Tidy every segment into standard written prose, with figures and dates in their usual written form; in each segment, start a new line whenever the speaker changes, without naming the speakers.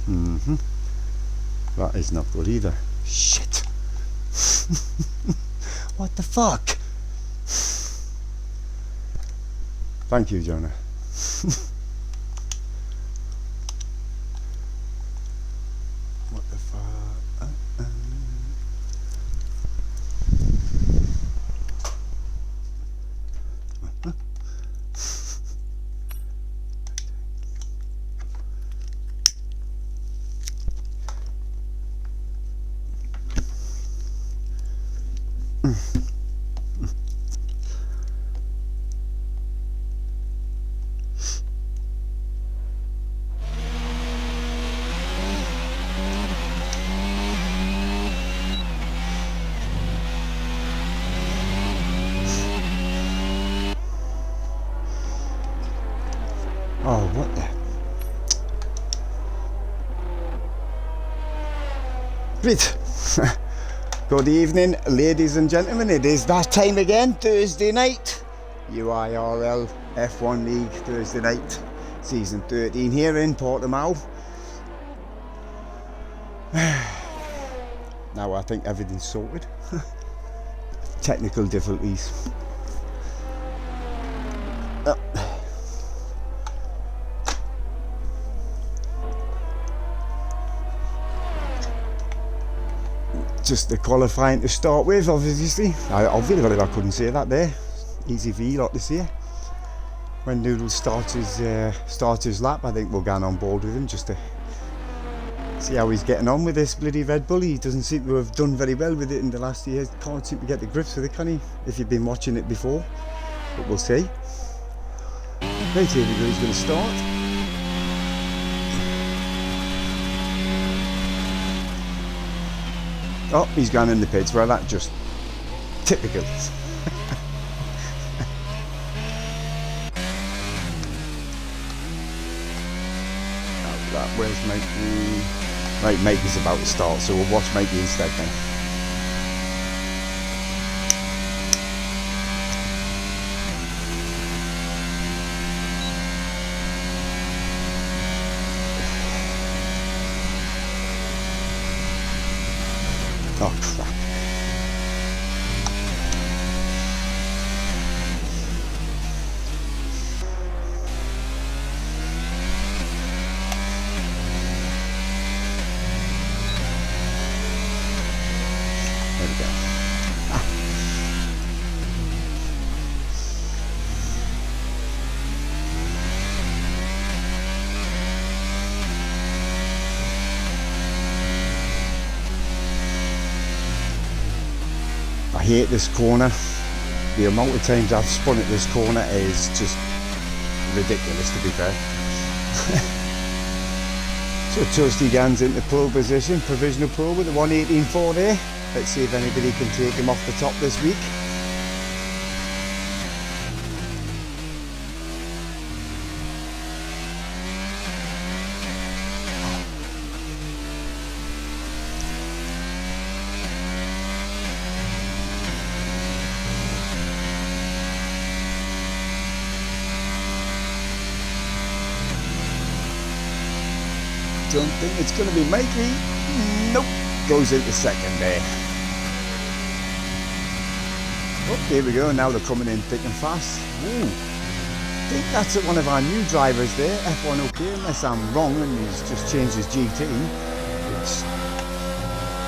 That is not good either. Shit. What the fuck? Thank you, Jonah. What the fuck? Oh, what the? Right. Good evening, ladies and gentlemen. It is that time again, Thursday night. UIRL F1 League Thursday night, season 13 here in Portimao. Now I think everything's sorted. Technical difficulties. Just the qualifying to start with, obviously. I really believe I couldn't say that there. Easy for you lot to say. When Noodle starts his lap, I think we'll get on board with him just to see how he's getting on with this bloody Red Bull. He doesn't seem to have done very well with it in the last year. Can't seem to get the grips with it, can he? If you've been watching it before. But we'll see. Right, here we go, he's going to start. Oh, he's gone in the pits. Well, that just typical. Where's Mikey? Right, Mikey's about to start, so we'll watch Mikey instead then. Oh crap. There we go. I hate this corner. The amount of times I've spun at this corner is just ridiculous, to be fair. So Toasty Gans into pole position, provisional pole with the 118.4 there. Let's see if anybody can take him off the top this week. Don't think it's going to be Mikey. Nope. Goes into second there. Oh, here we go. Now they're coming in thick and fast. Ooh. I think that's one of our new drivers there. F1 OK, unless I'm wrong and he's just changed his GT. Which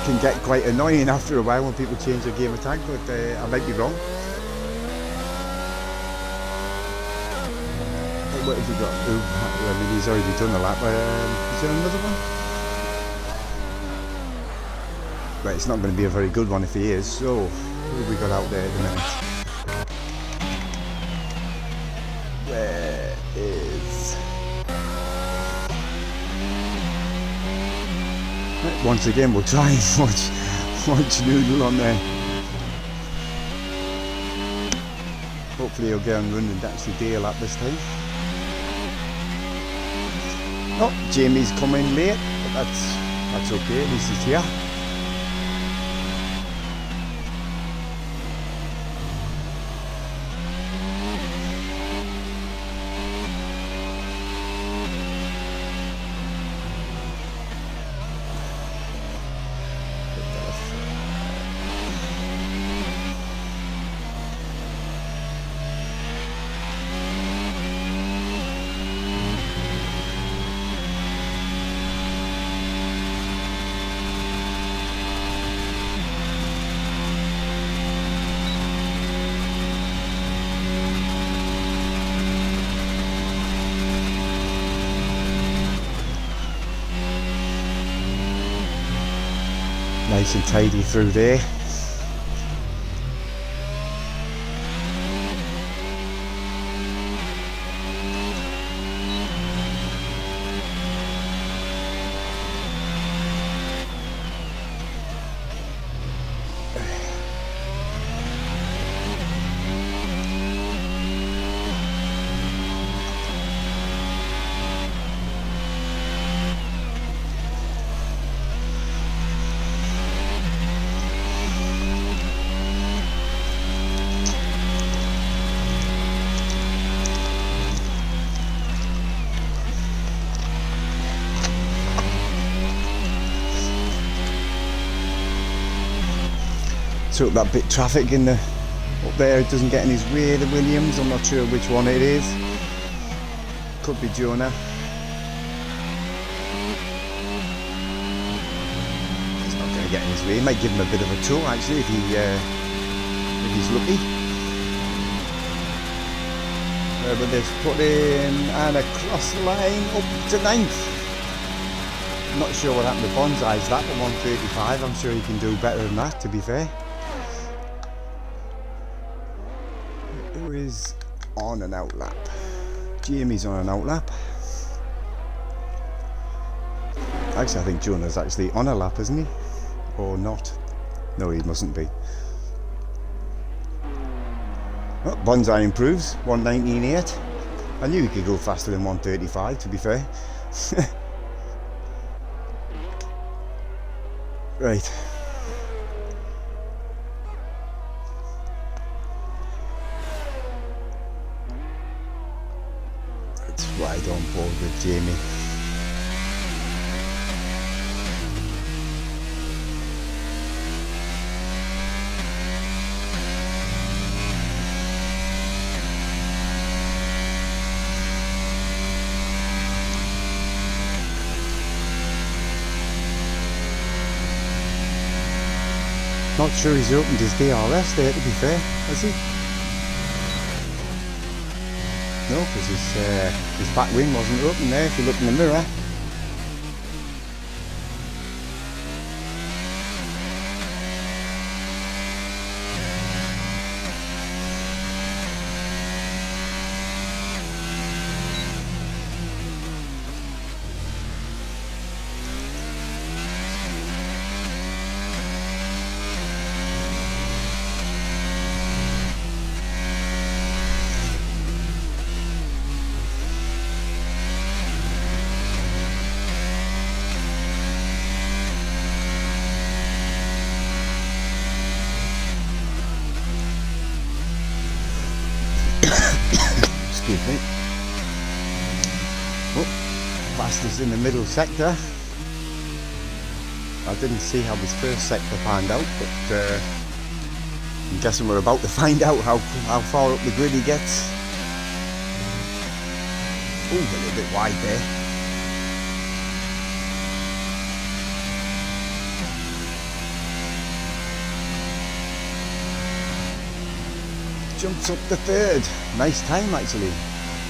can get quite annoying after a while when people change their game attack, but I might be wrong. What have you got? Oh, I mean, he's already done the lap. Is there another one? Right, it's not going to be a very good one if he is. So, who have we got out there at the minute? Where is... Right, once again, we'll try and watch Noodle on there. Hopefully he'll get on run and actually do a lap this time. Oh, Jamie's coming late, but that's okay, at least he's here. Nice and tidy through there. Took that bit of traffic in the up there. It doesn't get in his way, the Williams. I'm not sure which one it is. Could be Jonah. He's not going to get in his way. He might give him a bit of a tow actually if he's lucky. But they've put in and across the line up to 9th. Not sure what happened to Bonsai's lap at 1:35. I'm sure he can do better than that, to be fair. Who is on an out lap? Jamie's on an out lap. Actually, I think Jonah's actually on a lap, isn't he? Or not? No, he mustn't be. Oh, Bonsai improves, 1:19.8. I knew he could go faster than 1:35, to be fair. Right. Let's ride on board with Jamie. Not sure he's opened his DRS there, to be fair, has he? No, because his back wing wasn't open there if you look in the mirror. Excuse me. Oh, fastest in the middle sector. I didn't see how his first sector panned out, but I'm guessing we're about to find out how far up the grid he gets. Oh, a little bit wide there. Jumps up the third. Nice time actually.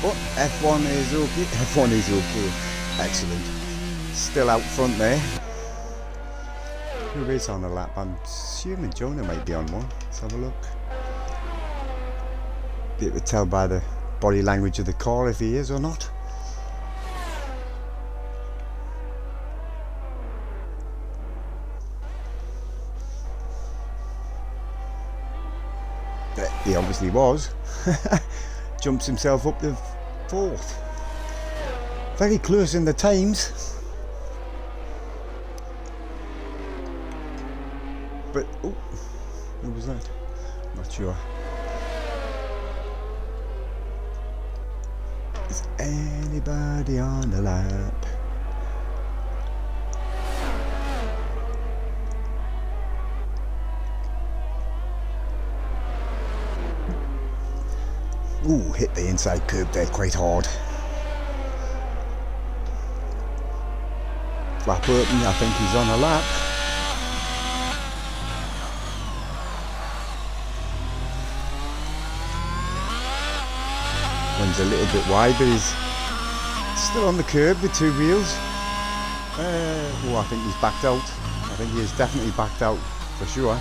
But F1 is okay. F1 is okay. Excellent. Still out front there. Who is on a lap? I'm assuming Jonah might be on one. Let's have a look. Be able to tell by the body language of the car if he is or not. He obviously was. Jumps himself up to 4th. Very close in the times. But, oh, who was that? Not sure. Is anybody on the lap? Ooh, hit the inside curb there quite hard. Flap open, I think he's on a lap. One's a little bit wide, but he's still on the curb with 2 wheels. Oh, I think he's backed out. I think he is definitely backed out for sure.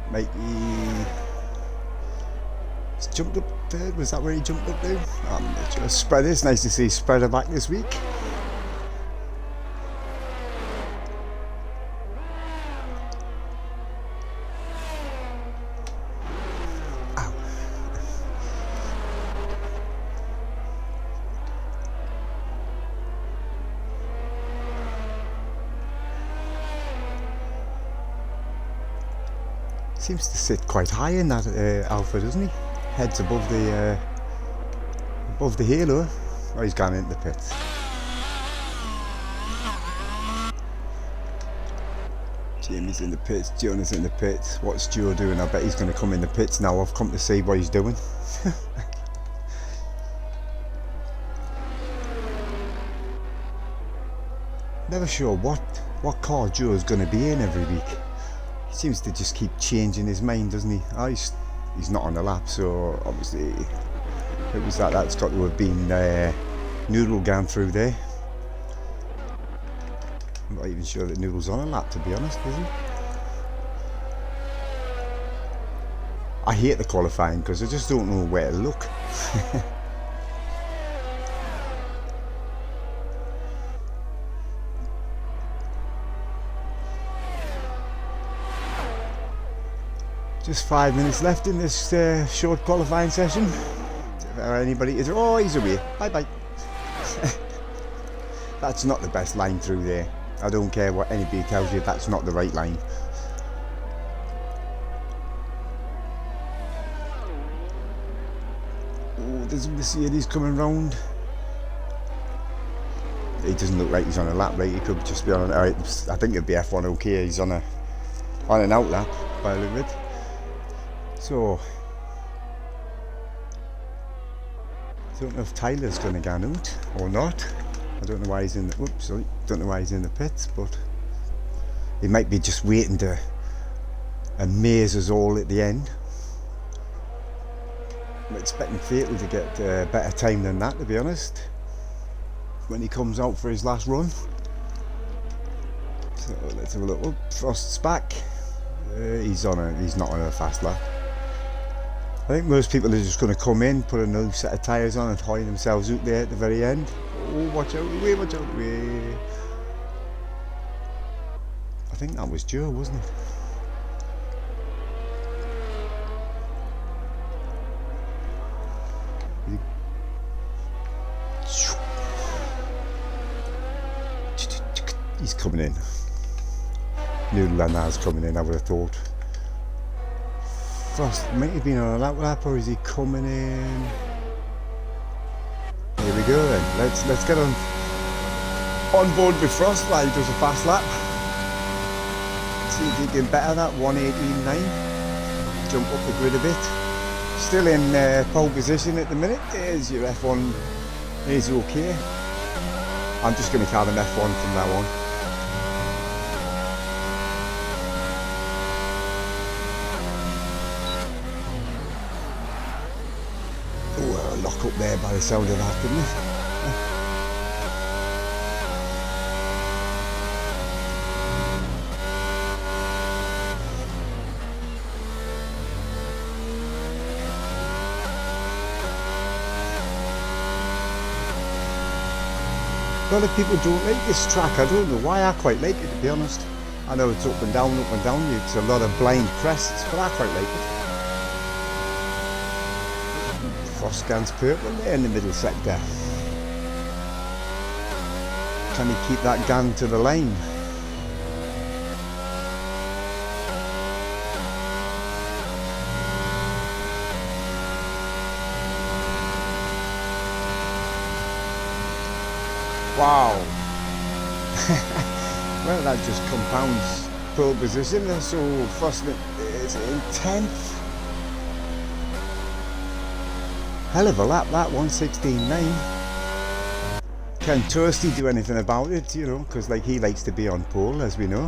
Mikey, he's jumped up third. Was that where he jumped up to? I'm not sure. Spreader, it's nice to see Spreader back this week. Seems to sit quite high in that Alpha, doesn't he? Heads above the halo. Oh, he's gone into the pits. Jamie's in the pits, Jonah's in the pits. What's Joe doing? I bet he's going to come in the pits now. I've come to see what he's doing. Never sure what car Joe's going to be in every week. He seems to just keep changing his mind, doesn't he? Oh, he's not on the lap, so obviously it was that's got to have been Noodle gone through there. I'm not even sure that Noodle's on a lap, to be honest, is he? I hate the qualifying because I just don't know where to look. Just 5 minutes left in this short qualifying session. Anybody is, oh, he's away. Bye bye. That's not the best line through there. I don't care what anybody tells you, that's not the right line. Oh, there's a Mercedes coming round. He doesn't look like he's on a lap, right? He could just be on I think it'd be F1 okay. He's on an out lap by a little bit. So I don't know if Tyler's going to go out or not. I don't know why he's in the don't know why he's in the pits, but he might be just waiting to amaze us all at the end. I'm expecting Fatal to get a better time than that, to be honest, when he comes out for his last run. So let's have a look. Oh, Frost's back. He's not on a fast lap. I think most people are just going to come in, put a new set of tyres on and hoy themselves out there at the very end. Oh, watch out the way, watch out the way. I think that was Joe, wasn't it? He's coming in. Noodle and Naz coming in, I would have thought. Frost might have been on a lap, or is he coming in? Here we go then. Let's get on board with Frost while he does a fast lap. See if he can better that 1:18.9. Jump up the grid a bit. Still in pole position at the minute. There's your F1. He's okay. I'm just going to call him F1 from now on. Lock up there by the sound of that, didn't it? A lot of people don't like this track. I don't know why. I quite like it, to be honest. I know it's up and down. It's a lot of blind crests, but I quite like it. Frost scans purple there in the middle sector. Can he keep that gun to the lane? Wow. Well, that just compounds pole position. So Frost is in 10th. Hell of a lap, that 1:16.9. Can Toasty do anything about it, you know, because like he likes to be on pole, as we know.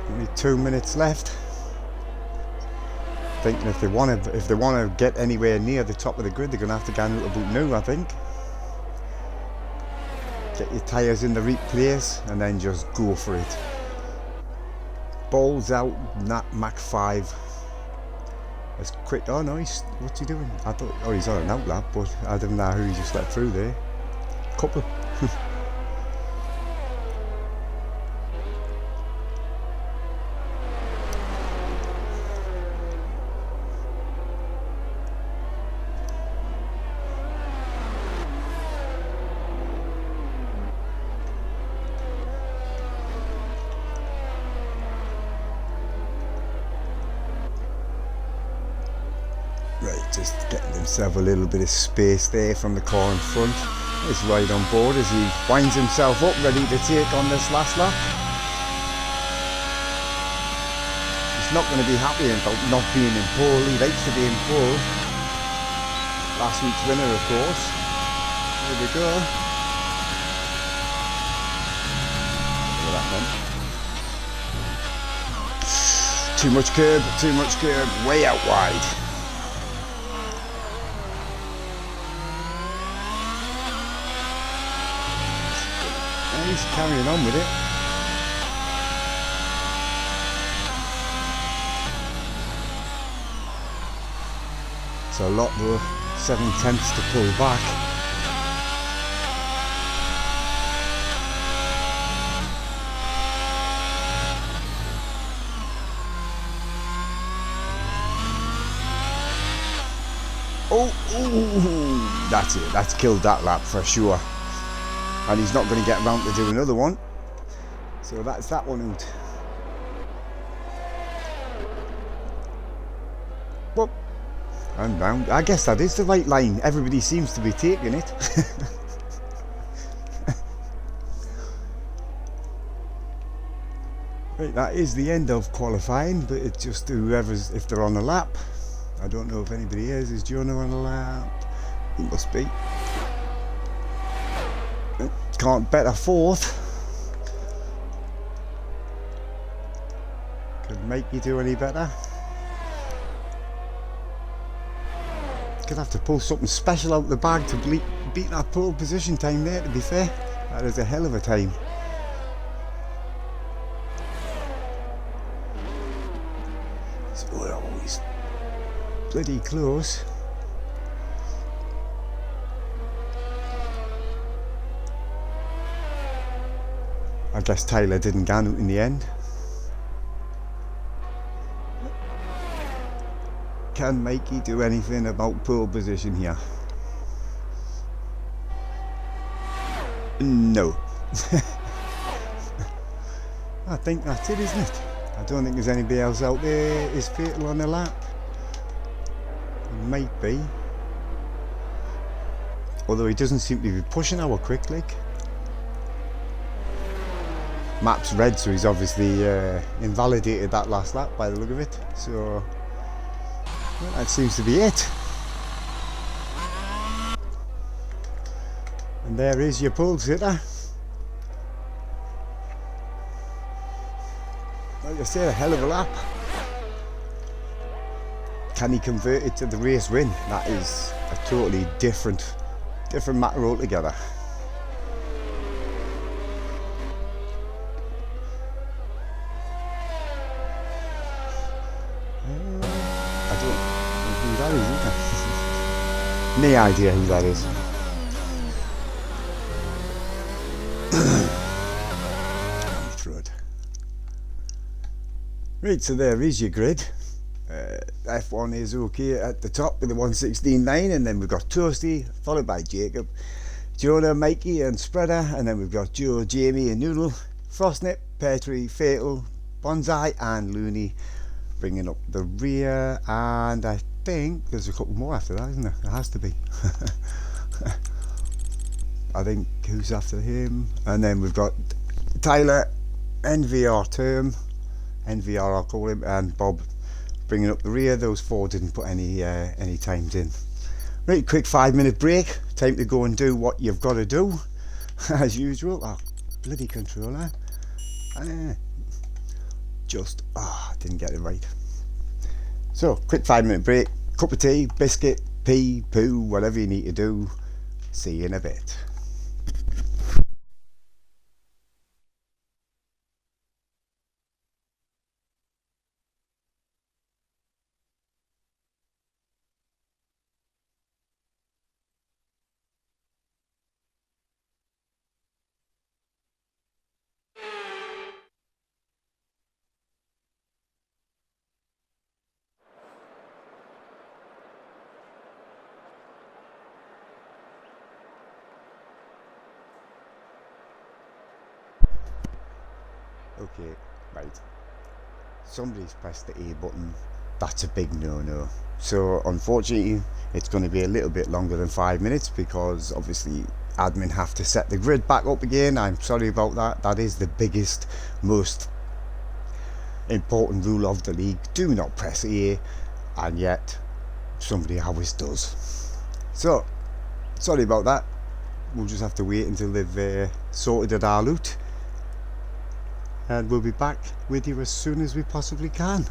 Only 2 minutes left. Thinking if they want to get anywhere near the top of the grid, they're going to have to go out about new, I think. Get your tyres in the right place and then just go for it. Balls out, Nat Mach 5. As quick. Oh no, what's he doing? I thought, oh, he's on an outlap, but I didn't know who he just let through there. Couple. Right, just getting himself a little bit of space there from the car in front. He's right on board as he winds himself up, ready to take on this last lap. He's not going to be happy about not being in pole. He likes to be in pole. Last week's winner, of course. Here we go. Look at that then. Too much curb, way out wide. He's carrying on with it. It's a lot though, 7/10 to pull back. Oh, that's it, that's killed that lap for sure. And he's not going to get around to do another one, so that's that one out. Well, I'm round. I guess that is the right line. Everybody seems to be taking it. Right, that is the end of qualifying, but it's just whoever's, if they're on a lap. I don't know if anybody is Jonah on a lap? He must be. Can't bet a fourth. Could make you do any better. Could have to pull something special out of the bag to beat that pole position time there, to be fair. That is a hell of a time. So we're always bloody close. I guess Tyler didn't get out in the end. Can Mikey do anything about pole position here? No. I think that's it, isn't it? I don't think there's anybody else out there is fatal on the lap. It might be. Although he doesn't seem to be pushing our quick like. Map's red, so he's obviously invalidated that last lap by the look of it. So well, that seems to be it. And there is your pole sitter. Like I said, a hell of a lap. Can he convert it to the race win? That is a totally different matter altogether. I don't know who that is either. No idea who that is. Right, so there is your grid. F1 is okay at the top with the 116.9, and then we've got Toasty, followed by Jacob, Jonah, Mikey and Spreader, and then we've got Joe, Jamie and Noodle, Frostnip, Petrie, Fatal, Bonsai and Looney bringing up the rear, and I think there's a couple more after that, isn't there? There has to be. I think who's after him, and then we've got Tyler, NVR Term, NVR I'll call him, and Bob bringing up the rear. Those four didn't put any times in. Right, quick 5-minute break. Time to go and do what you've got to do, as usual. Oh, bloody controller. Didn't get it right. So, quick 5 minute break, cup of tea, biscuit, pee, poo, whatever you need to do. See you in a bit. Okay, right. Somebody's pressed the A button. That's a big no-no. So unfortunately, it's going to be a little bit longer than 5 minutes because obviously admin have to set the grid back up again. I'm sorry about that. That is the biggest, most important rule of the league. Do not press A, and yet somebody always does. So sorry about that. We'll just have to wait until they've sorted it all out, and we'll be back with you as soon as we possibly can.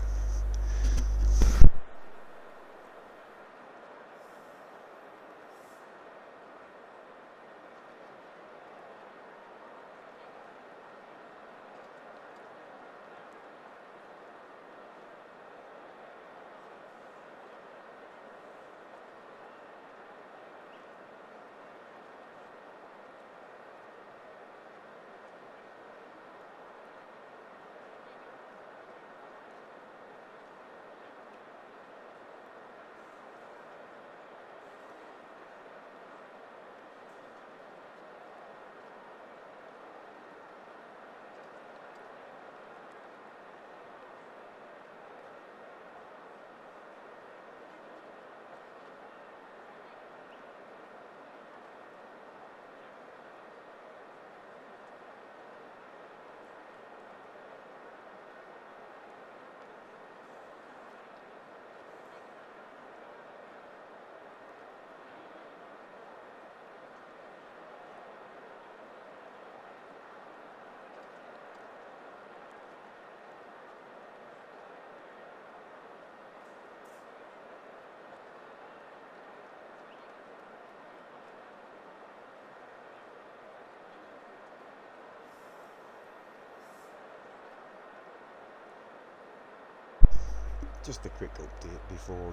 Just a quick update before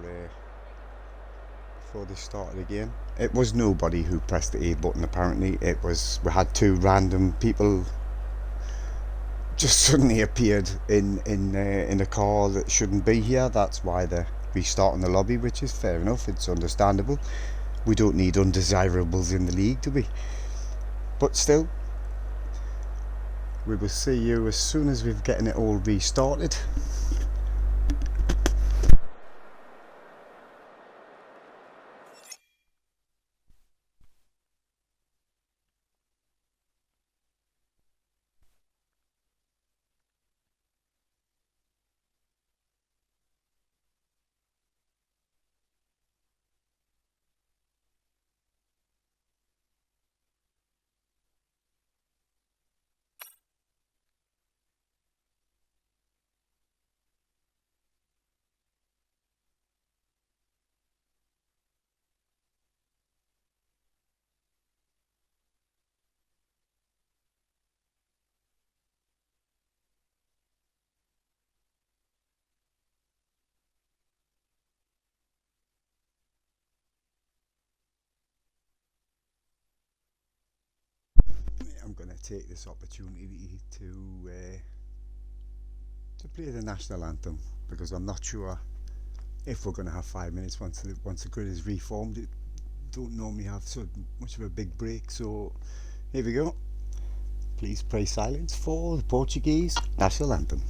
they started again. It was nobody who pressed the A button. Apparently, we had two random people just suddenly appeared in a car that shouldn't be here. That's why they're restarting the lobby, which is fair enough. It's understandable. We don't need undesirables in the league, do we? But still, we will see you as soon as we've getting it all restarted. I'm going to take this opportunity to play the national anthem because I'm not sure if we're going to have 5 minutes once the grid is reformed. It don't normally have so much of a big break, so here we go. Please pray silence for the Portuguese national anthem.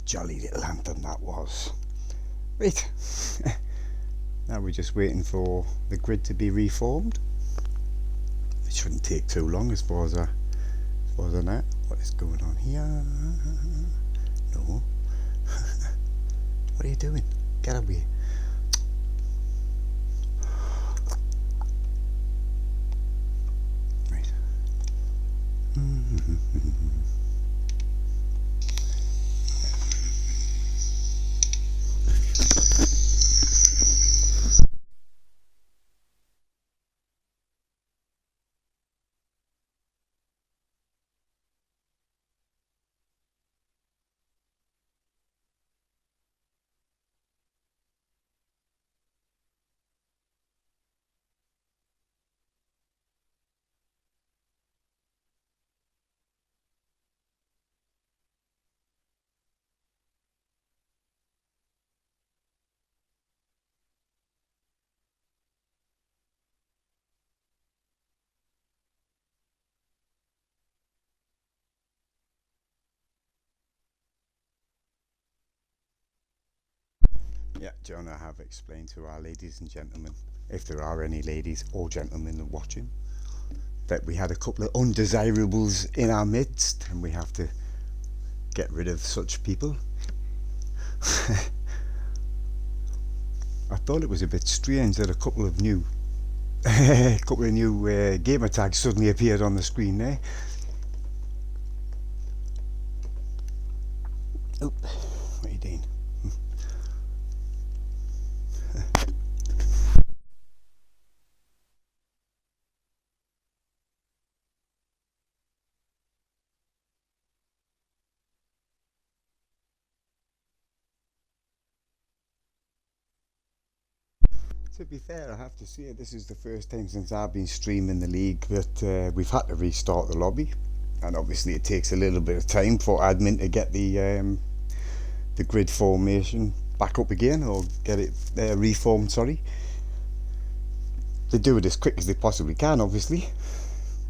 jolly little anthem that was. Right, now we're just waiting for the grid to be reformed. It shouldn't take too long as far as I know. What is going on here? No. What are you doing? Get away. Right. Yeah, John, I have explained to our ladies and gentlemen, if there are any ladies or gentlemen watching, that we had a couple of undesirables in our midst and we have to get rid of such people. I thought it was a bit strange that a couple of new gamer tags suddenly appeared on the screen there. Oh, what are you doing? To be fair, I have to say this is the first time since I've been streaming the league that we've had to restart the lobby, and obviously it takes a little bit of time for admin to get the grid formation back up again, or get it reformed. Sorry, they do it as quick as they possibly can, obviously,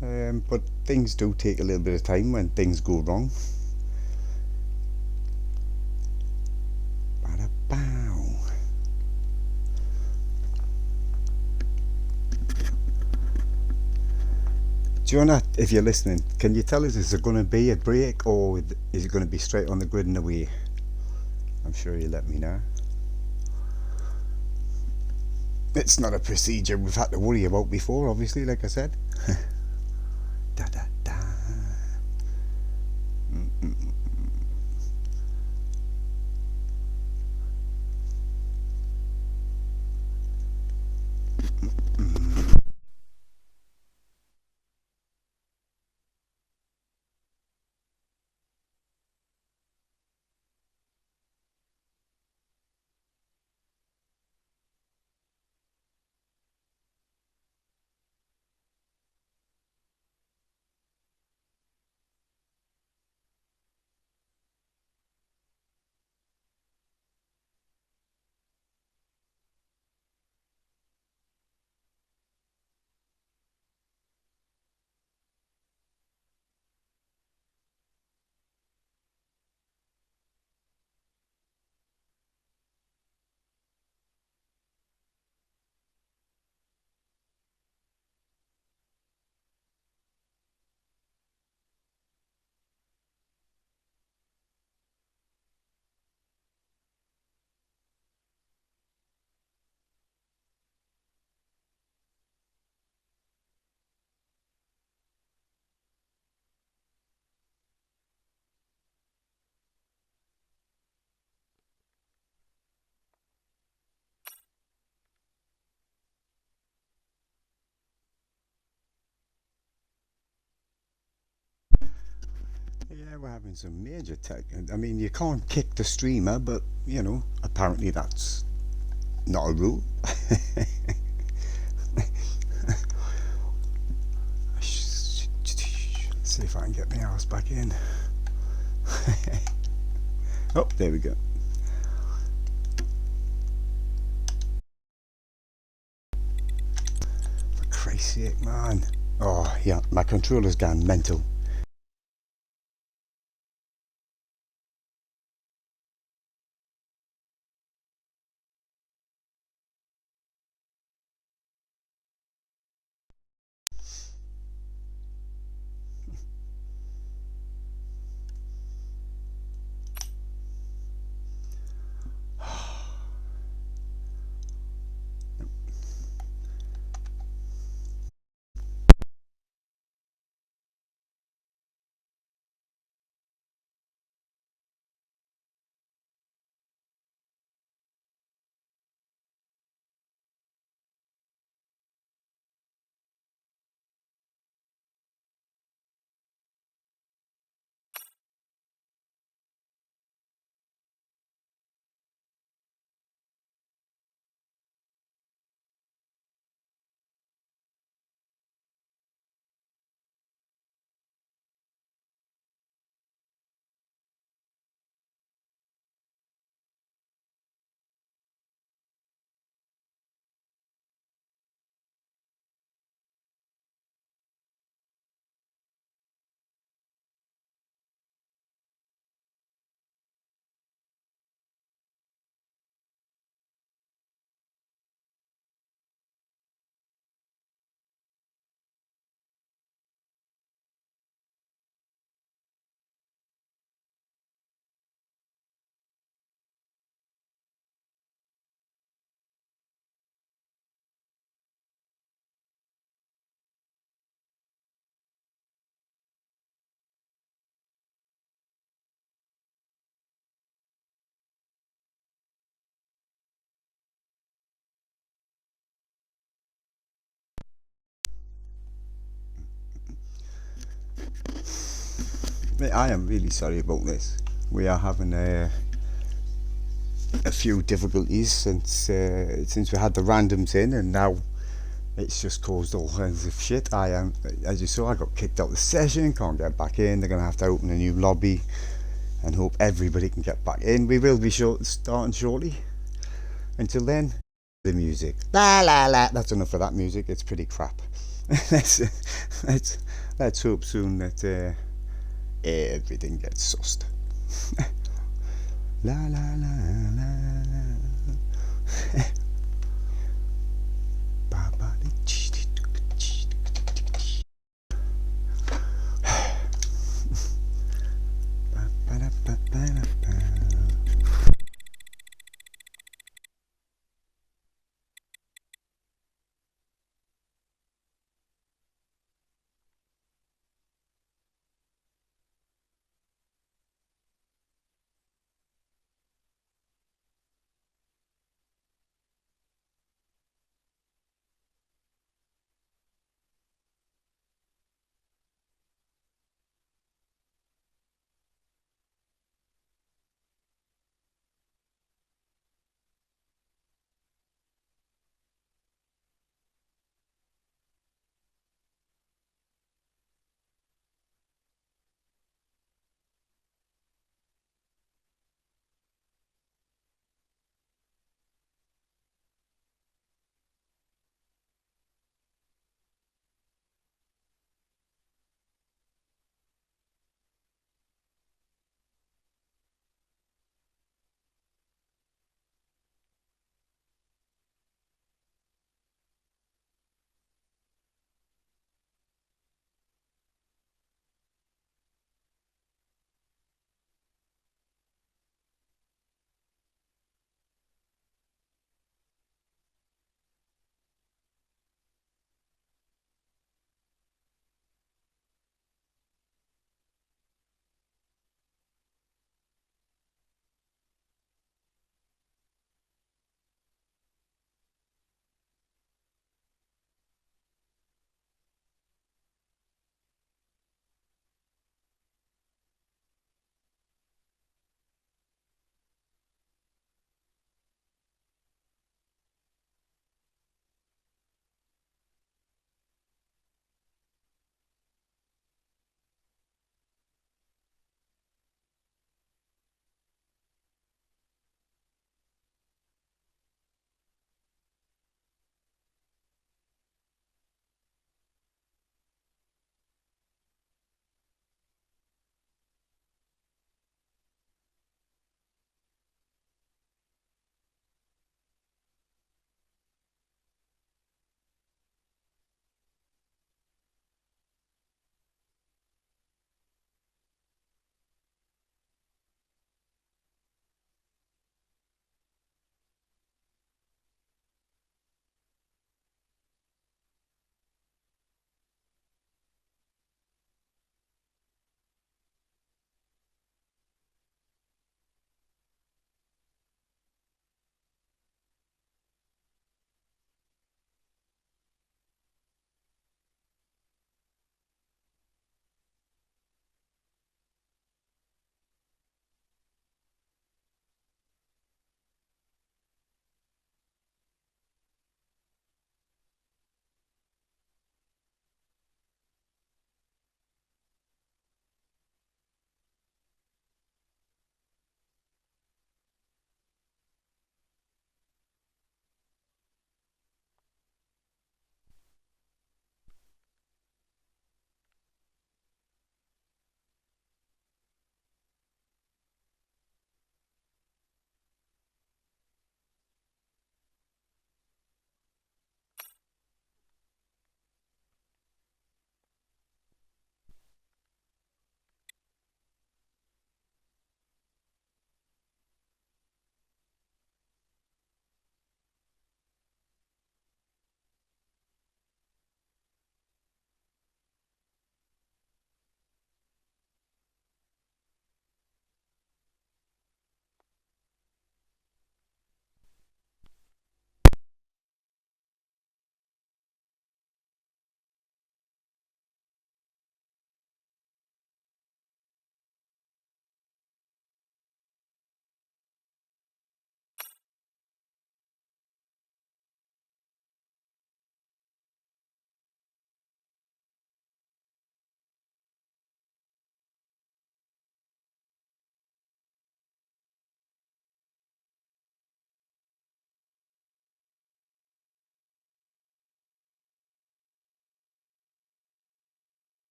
but things do take a little bit of time when things go wrong. Jonah, if you're listening, can you tell us, is there going to be a break or is it going to be straight on the grid and away? I'm sure you'll let me know. It's not a procedure we've had to worry about before, obviously, like I said. Da da da. Yeah, we're having some major tech. I mean, you can't kick the streamer, but you know, apparently that's not a rule. See if I can get my house back in. Oh, there we go. For Christ's sake, man. Oh, yeah, my controller's gone mental. I am really sorry about this. We are having a few difficulties since we had the randoms in, and now it's just caused all kinds of shit. I am, as you saw, I got kicked out of the session. Can't get back in. They're gonna have to open a new lobby and hope everybody can get back in. We will be starting shortly. Until then, the music. La la la. That's enough of that music. It's pretty crap. let's, let's let's hope soon that everything gets sussed. La la la la la. Ba ba ba ba ba ba.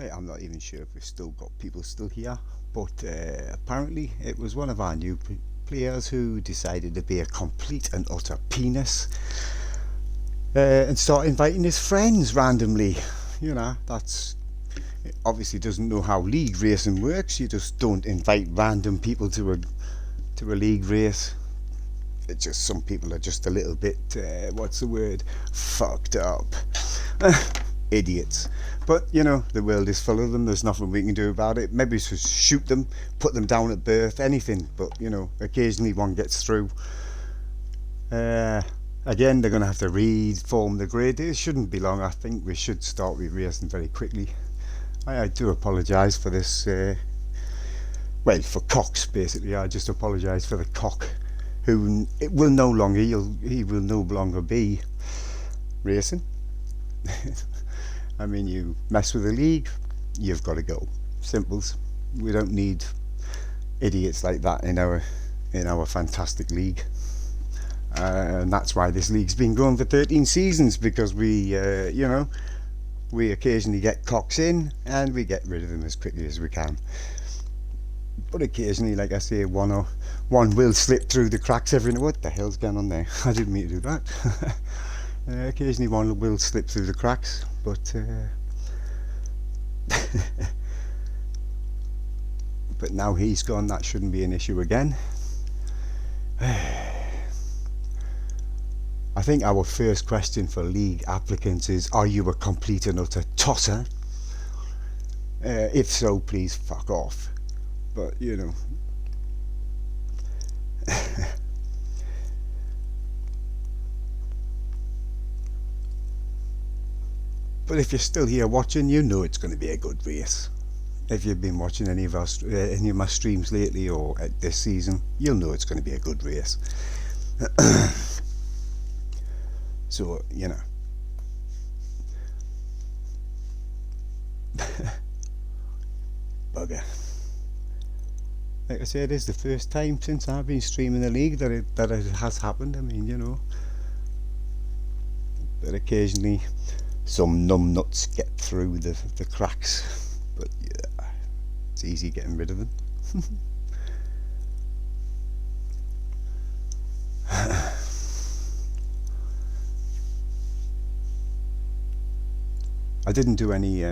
I'm not even sure if we've still got people still here, but apparently it was one of our new players who decided to be a complete and utter penis and start inviting his friends randomly. You know, that's obviously doesn't know how league racing works. You just don't invite random people to a league race. It's just some people are just a little bit what's the word, fucked up. Idiots. But you know, the world is full of them. There's nothing we can do about it. Maybe just shoot them, put them down at birth, anything. But you know, occasionally one gets through. Again, they're going to have to reform the grid. It shouldn't be long. I think we should start with racing very quickly. I do apologise for this. Well, for Cox basically. I just apologise for the cock, who it will no longer. He will no longer be racing. I mean, you mess with the league, you've got to go. Simples. We don't need idiots like that in our fantastic league. And that's why this league's been going for 13 seasons, because we occasionally get cocks in and we get rid of them as quickly as we can. But occasionally, like I say, one will slip through the cracks every now. What the hell's going on there? I didn't mean to do that. Occasionally one will slip through the cracks, but but now he's gone, that shouldn't be an issue again. I think our first question for league applicants is, are you a complete and utter tosser? If so, please fuck off. But you know, but if you're still here watching, you know it's going to be a good race. If you've been watching any of my streams lately or this season, you'll know it's going to be a good race. So, you know. Bugger. Like I said, it is the first time since I've been streaming the league that it has happened. I mean, you know. But occasionally some numbnuts get through the cracks. But yeah, it's easy getting rid of them. I didn't do any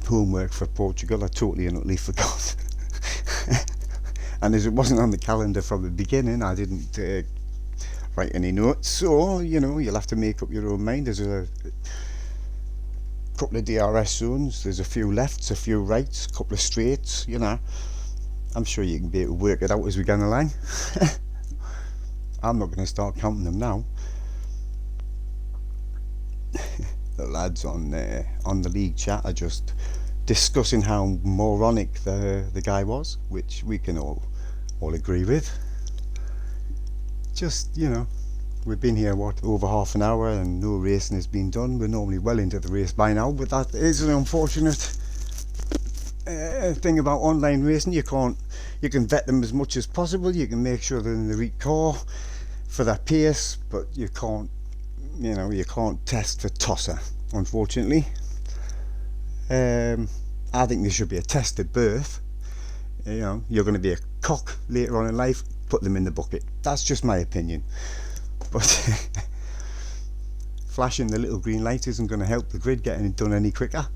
homework for Portugal. I totally and utterly forgot. And as it wasn't on the calendar from the beginning, I didn't write any notes. So, you know, you'll have to make up your own mind. There's a couple of DRS zones. There's a few lefts, a few rights, a couple of straights, you know. I'm sure you can be able to work it out as we go along. I'm not going to start counting them now. The lads on the league chat are just discussing how moronic the guy was, which we can all agree with. Just, you know, we've been here over half an hour and no racing has been done. We're normally well into the race by now, but that is an unfortunate thing about online racing. You can vet them as much as possible. You can make sure they're in the right car for their pace, but you can't test for tosser, unfortunately. I think there should be a test at birth. You know, you're going to be a cock later on in life, put them in the bucket. That's just my opinion. But flashing the little green light isn't going to help the grid getting it done any quicker.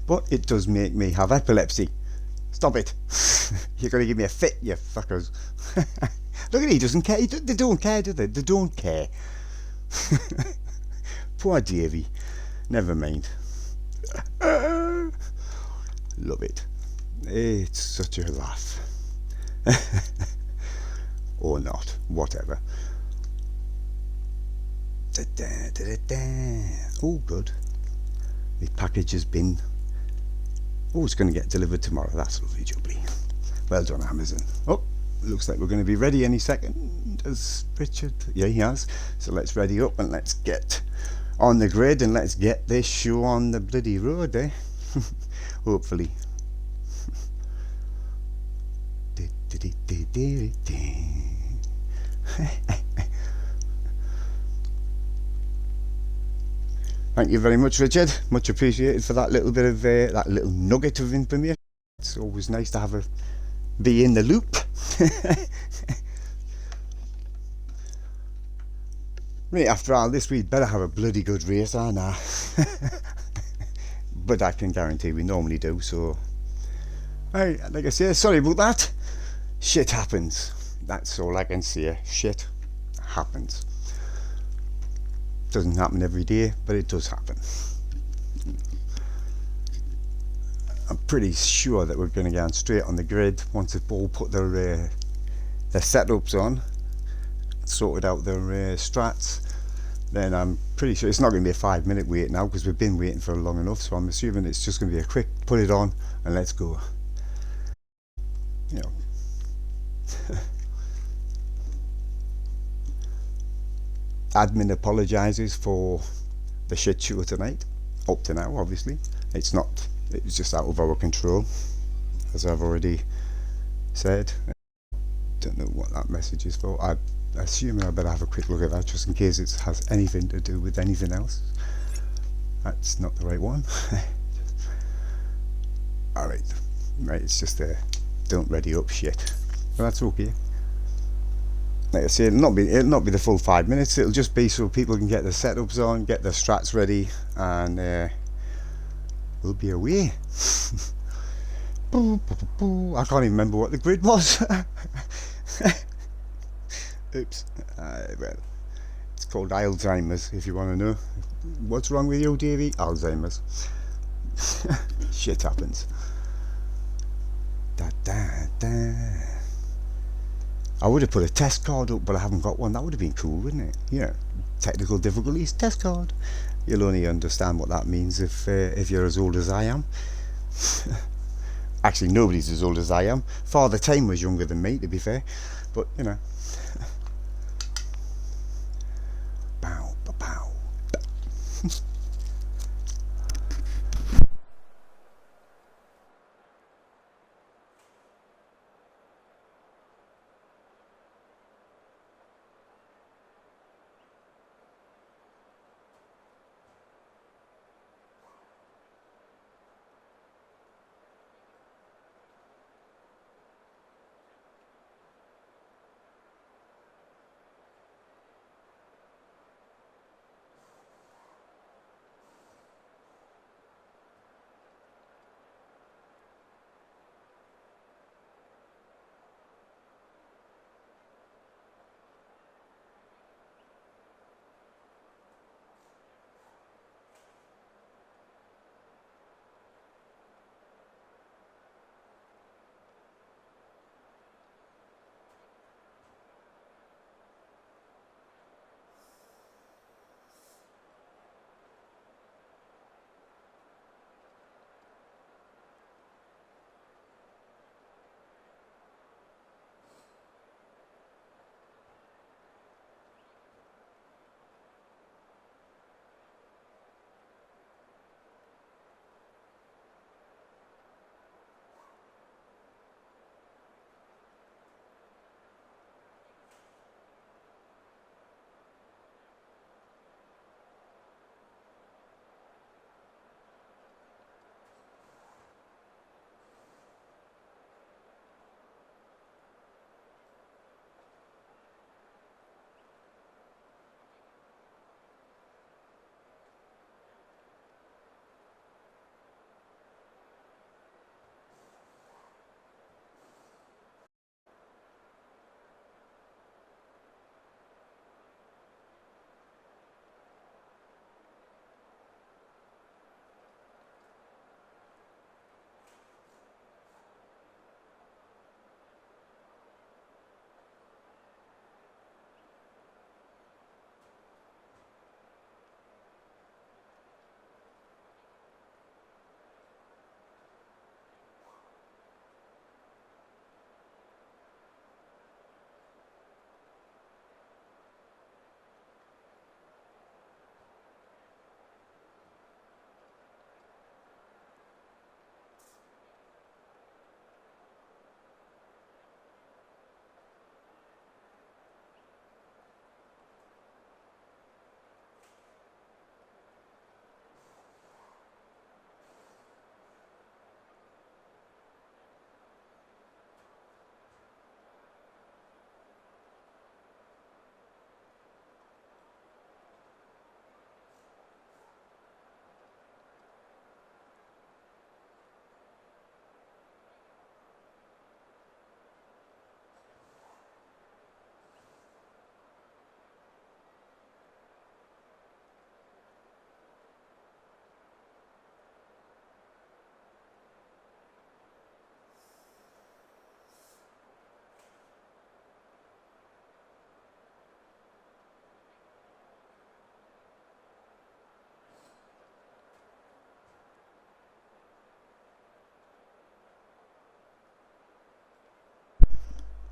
But it does make me have epilepsy. Stop it. You're going to give me a fit, you fuckers. Look at he doesn't care. They don't care, do they? They don't care. Poor Davy. Never mind. Love it. It's such a laugh. Or not. Whatever. Oh, good. The package has been... Oh, it's going to get delivered tomorrow. That's lovely, jubbly. Well done, Amazon. Oh, looks like we're going to be ready any second. Has Richard? Yeah, he has. So let's ready up and let's get on the grid and let's get this show on the bloody road, eh? Hopefully. Thank you very much, Richard. Much appreciated for that little bit of that little nugget of information. It's always nice to have a be in the loop. Right, after all this, we'd better have a bloody good race, nah. But I can guarantee we normally do. So, hey, like I say, sorry about that. Shit happens. That's all I can say. Shit happens. Doesn't happen every day, but it does happen. I'm pretty sure that we're going to get straight on the grid once they've all put their setups on, sorted out their strats. Then I'm pretty sure it's not going to be a 5-minute wait now, because we've been waiting for long enough. So I'm assuming it's just going to be a quick put it on and let's go. You know. Admin apologises for the shit show tonight. Up to now, obviously, it's just out of our control, as I've already said. Don't know what that message is for. I assume I better have a quick look at that just in case it has anything to do with anything else. That's not the right one. Alright, right, it's just a don't ready up shit, but that's okay. Like I say, it'll not be the full 5 minutes. It'll just be so people can get their setups on, get their strats ready, and we'll be away. I can't even remember what the grid was. Oops. Well, it's called Alzheimer's, if you want to know. What's wrong with you, Davey? Alzheimer's. Shit happens. Da, da, da. I would have put a test card up, but I haven't got one. That would have been cool, wouldn't it? Yeah. Technical difficulties, test card. You'll only understand what that means if you're as old as I am. Actually, nobody's as old as I am. Father Time was younger than me, to be fair. But, you know. Bow, bow, bow.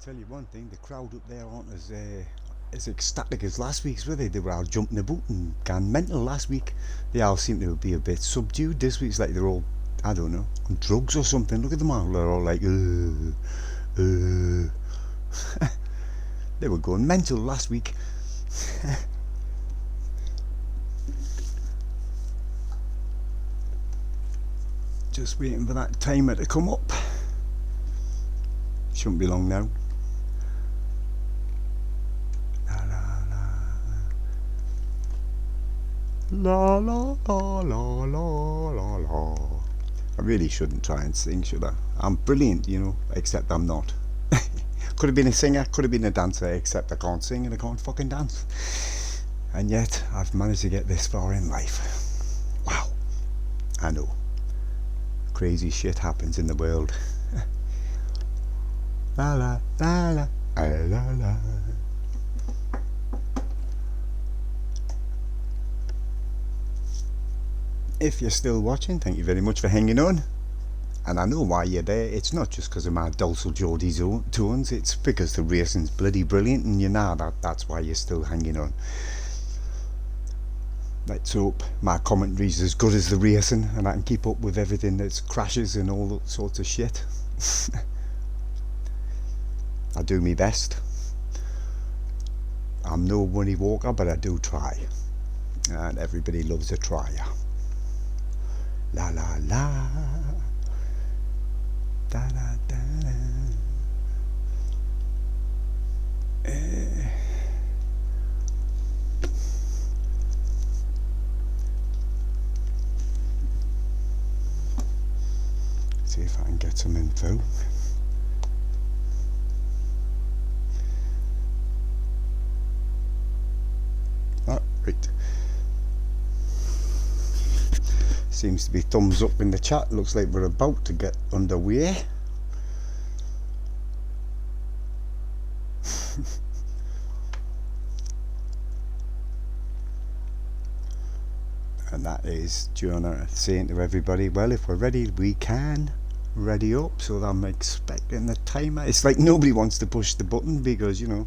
tell you one thing, the crowd up there aren't as ecstatic as last week's, were they? They were all jumping about and gone mental last week. They all seem to be a bit subdued this week. It's like they're all, I don't know, on drugs or something. Look at them all, they're all like, They were going mental last week. Just waiting for that timer to come up. Shouldn't be long now. La la la la la la la. I really shouldn't try and sing, should I? I'm brilliant, you know, except I'm not. Could have been a singer, could have been a dancer, except I can't sing and I can't fucking dance. And yet, I've managed to get this far in life. Wow. I know. Crazy shit happens in the world. La la la la la la. If you're still watching, thank you very much for hanging on. And I know why you're there. It's not just because of my dulcet Geordie tones, it's because the racing's bloody brilliant, and you know that's why you're still hanging on. Let's hope my commentary's as good as the racing and I can keep up with everything that's crashes and all that sorts of shit. I do my best. I'm no Winnie Walker, but I do try. And everybody loves a trier. La la la. Da da da da. See if I can get some info. Oh, right. Seems to be thumbs up in the chat. Looks like we're about to get underway. And that is Jonah saying to everybody, well, if we're ready, we can ready up. So I'm expecting the timer. It's like nobody wants to push the button because, you know,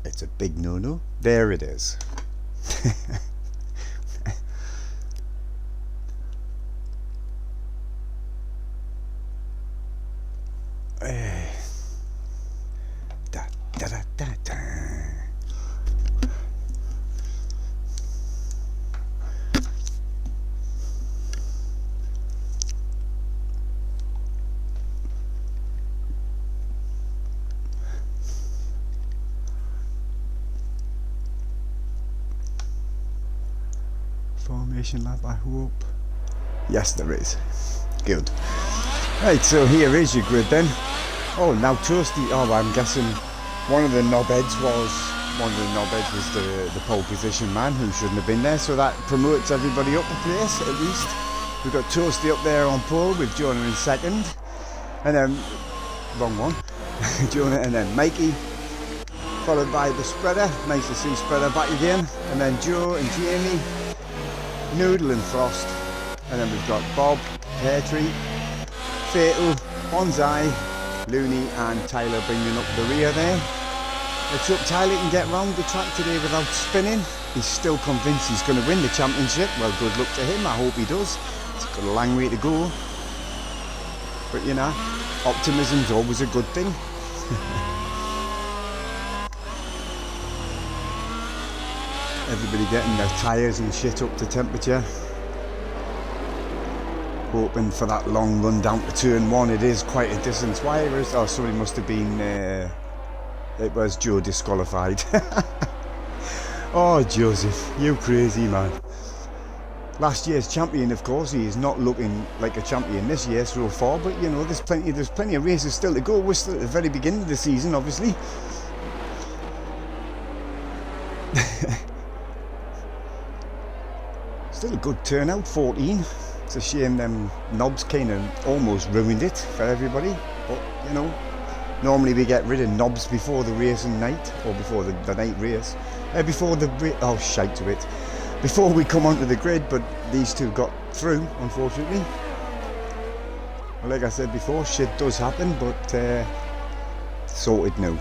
it's a big no-no. There it is. Formation lab, I hope. Yes, there is. Good. Right, so here is your grid then. Oh, now Toasty. Oh, I'm guessing one of the knobheads was the pole position man who shouldn't have been there. So that promotes everybody up a place at least. We've got Toasty up there on pole with Jonah in second, and then wrong one. Jonah and then Mikey, followed by the spreader. Nice to see spreader back again, and then Joe and Jamie. Noodle and Frost, and then we've got Bob, Pear Tree, Fatal, Bonsai, Looney and Tyler bringing up the rear there. Let's hope Tyler can get round the track today without spinning. He's still convinced he's going to win the championship. Well, good luck to him, I hope he does. He's got a long way to go. But you know, optimism's always a good thing. Everybody getting their tyres and shit up to temperature. Hoping for that long run down to turn one. It is quite a distance. Why is... Oh, sorry, must have been... it was Joe disqualified. Oh, Joseph, you crazy man. Last year's champion, of course. He is not looking like a champion this year so far, but you know, there's plenty of races still to go. We're still at the very beginning of the season, obviously. Still a good turnout, 14. It's a shame them knobs kind of almost ruined it for everybody. But, you know, normally we get rid of knobs before the racing night, or before the night race. Oh, shite to it. Before we come onto the grid, but these two got through, sorted now.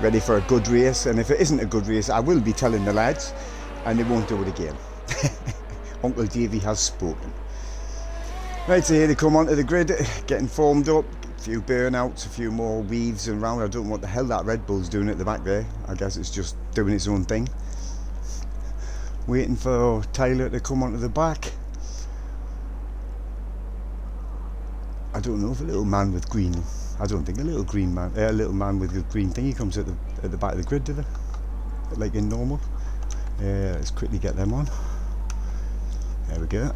Ready for a good race, and if it isn't a good race, I will be telling the lads, and they won't do it again. Uncle Davey has spoken. Right, so here they come onto the grid, getting formed up. A few burnouts, a few more weaves and round. I don't know what the hell that Red Bull's doing at the back there. I guess it's just doing its own thing. Waiting for Tyler to come onto the back. I don't know if a little man with green. I don't think a little man with a green thing. He comes at the back of the grid, do they? Like in normal. Let's quickly get them on. There we go.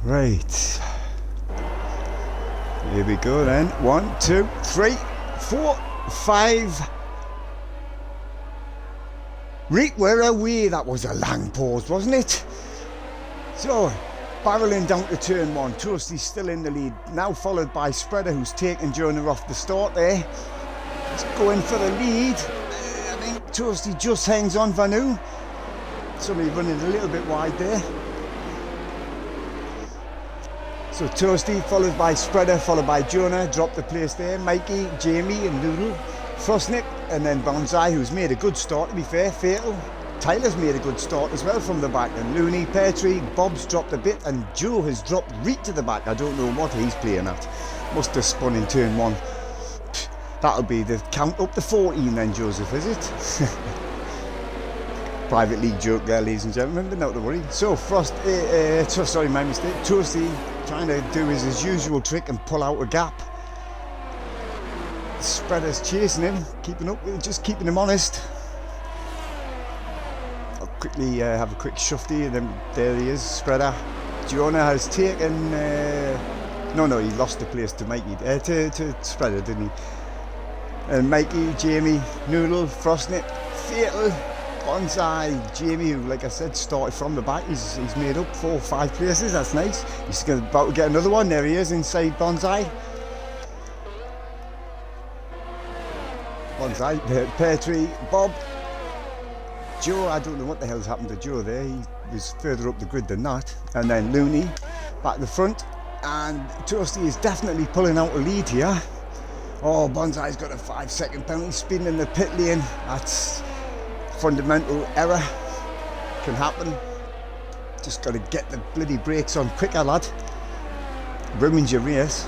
Right. Here we go then. 1, 2, 3, 4, 5. Right, we're away. That was a long pause, wasn't it? So, barreling down to turn 1. Toasty's still in the lead. Now followed by Spreader, who's taken Jonah off the start there. He's going for the lead. I think Toasty just hangs on for now. Somebody running a little bit wide there. So Toasty followed by Spreader, followed by Jonah, dropped the place there. Mikey, Jamie and Noodle, Frostnip, and then Bonsai, who's made a good start to be fair. Fatal, Tyler's made a good start as well from the back, and Looney, Peartree, Bob's dropped a bit, and Joe has dropped right to the back. I don't know what he's playing at. Must have spun in turn 1. That'll be the count up to 14 then, Joseph, is it? Private league joke there, ladies and gentlemen, but not to worry. So sorry, my mistake. Toasty trying to do his usual trick and pull out a gap. Spreader's chasing him, just keeping him honest. I'll quickly have a quick shufty, and then there he is, Spreader. Jonah has taken... no, he lost the place to Mikey, to Spreader, didn't he? And Mikey, Jamie, Noodle, Frostnip, Fatal, Bonsai, Jamie, who, like I said, started from the back. He's made up 4 or 5 places. That's nice. He's about to get another one. There he is inside Bonsai. Peartree, Bob, Joe. I don't know what the hell's happened to Joe there. He was further up the grid than that. And then Looney back to the front. And Toasty is definitely pulling out a lead here. Oh, Bonsai's got a 5-second penalty, speeding in the pit lane. That's fundamental error. Can happen. Just got to get the bloody brakes on quicker, lad. Ruins your race.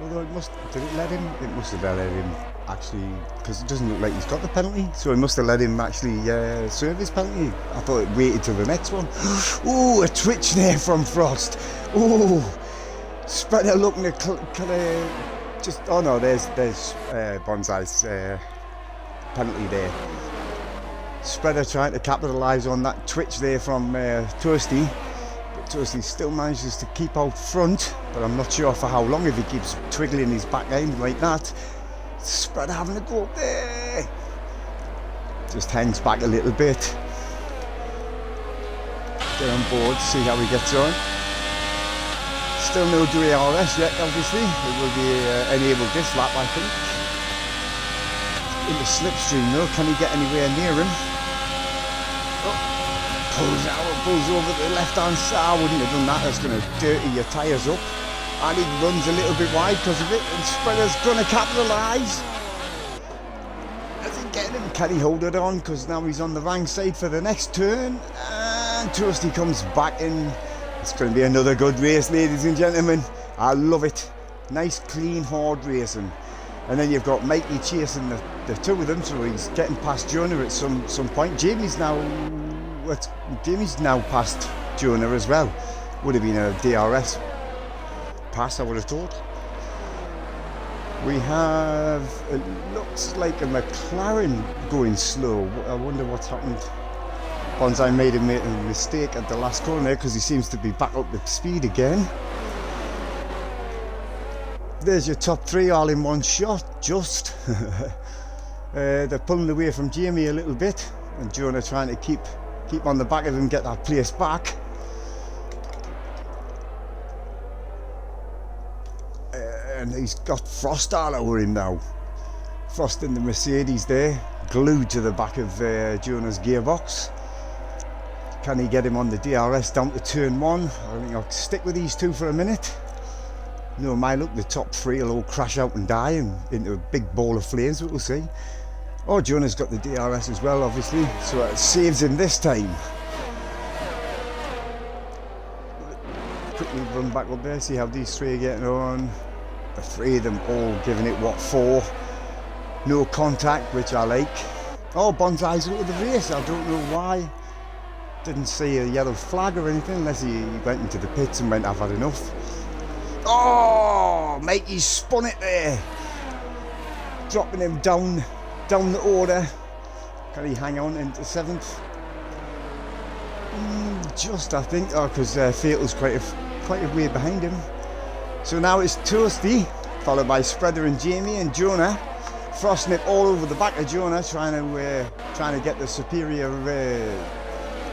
Although did it let him? It must have let him actually, because it doesn't look like he's got the penalty. So it must have let him actually serve his penalty. I thought it waited till the next one. Ooh, a twitch there from Frost. Ooh, Spreader looking to just. Oh no, there's Bonsai's penalty there. Spreader trying to capitalise on that twitch there from Toasty. Toasty still manages to keep out front, but I'm not sure for how long if he keeps twiggling his back end like that. Spreader having a go up there. Just hangs back a little bit. Get on board, see how he gets on. Still no UIRL yet, obviously. It will be enabled this lap, I think. In the slipstream though, can he get anywhere near him? Pulls over to the left hand side. I wouldn't have done that. That's going to dirty your tyres up. And he runs a little bit wide because of it. And Spreader's going to capitalise. Is he getting him? Can he hold it on? Because now he's on the wrong side for the next turn. And Toasty comes back in. It's going to be another good race, ladies and gentlemen. I love it. Nice, clean, hard racing. And then you've got Mikey chasing the two of them. So he's getting past Jonah at some point. Jamie's now past Jonah as well. Would have been a DRS pass, I would have thought. We have, it looks like a McLaren going slow. I wonder what's happened. Bonsai made a mistake at the last corner there because he seems to be back up to speed again. There's your top 3 all in one shot, just. They're pulling away from Jamie a little bit, and Jonah trying to keep on the back of him, get that place back. And he's got Frost all over him now. Frost in the Mercedes there, glued to the back of Jonah's gearbox. Can he get him on the DRS down to turn 1? I think I'll stick with these two for a minute. No, my look, the top three will all crash out and die and into a big ball of flames, we'll see. Oh, Jonah's got the DRS as well, obviously, so it saves him this time. Quickly run back up there, see how these three are getting on. The three of them all giving it, what, 4? No contact, which I like. Oh, Bonsai's out of the race, I don't know why. Didn't see a yellow flag or anything, unless he went into the pits and went, I've had enough. Oh, Mikey spun it there. Dropping him down the order. Can he hang on into 7th? Just, I think, because Fatal's quite a way behind him. So now it's Toasty, followed by Spreader and Jamie and Jonah. Frostnip all over the back of Jonah, trying to get the superior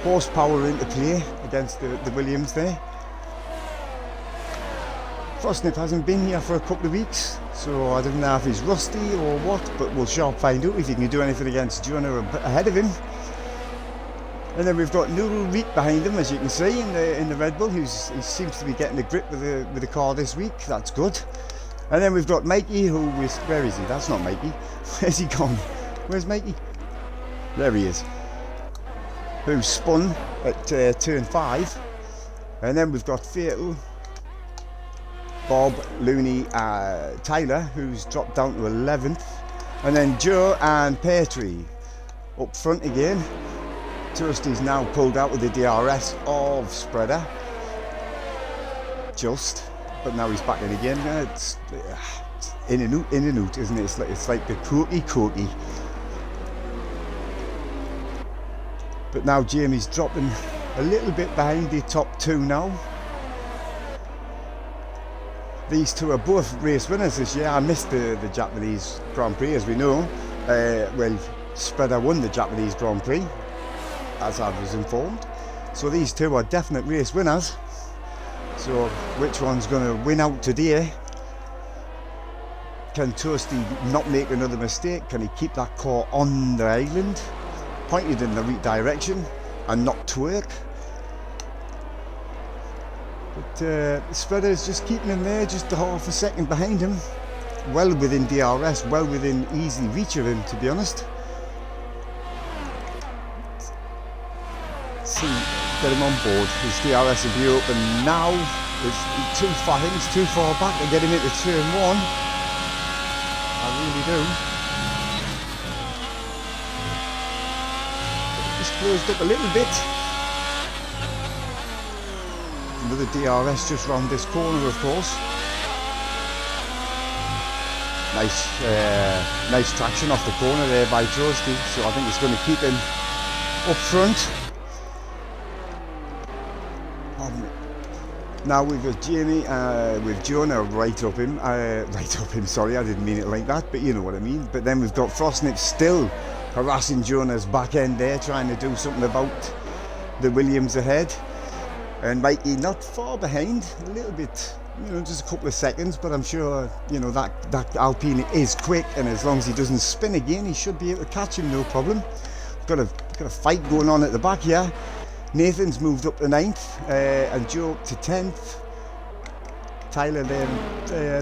horsepower into play against the Williams there. Frostnip hasn't been here for a couple of weeks, so I don't know if he's rusty or what, but we'll sharp find out if he can do anything against Jonah ahead of him. And then we've got Noodle Reek behind him, as you can see, in the Red Bull, he seems to be getting a grip with the car this week. That's good. And then we've got Mikey, where is he? That's not Mikey. Where's he gone? Where's Mikey? There he is. Who spun at turn 5. And then we've got Fatal, Bob, Looney, Tyler, who's dropped down to 11th. And then Joe and Petrie up front again. Toasty's now pulled out with the DRS of Spreader. But now he's back in again. It's in and out, isn't it? It's like the cookie. But now Jamie's dropping a little bit behind the top 2 now. These two are both race winners this year. I missed the Japanese Grand Prix, as we know. Well, Spreader won the Japanese Grand Prix, as I was informed. So these two are definite race winners. So which one's going to win out today? Can Toasty not make another mistake? Can he keep that car on the island, pointed in the right direction, and not twerk? But Spreader's just keeping him there, just a half a second behind him. Well within DRS, well within easy reach of him, to be honest. See, get him on board. His DRS will be open now. It's too far. I think it's too far back to get him into turn 1. I really do. Just closed up a little bit. Another DRS just round this corner, of course. Nice traction off the corner there by Toasty, so I think it's going to keep him up front. Now we've got Jamie with Jonah right up him, sorry, I didn't mean it like that, but you know what I mean. But then we've got Frostnip still harassing Jonah's back end there, trying to do something about the Williams ahead. And Mikey not far behind, a little bit, just a couple of seconds, but I'm sure, that Alpine is quick, and as long as he doesn't spin again, he should be able to catch him, no problem. Got a fight going on at the back here. Nathan's moved up to 9th, and Joe up to 10th. Tyler then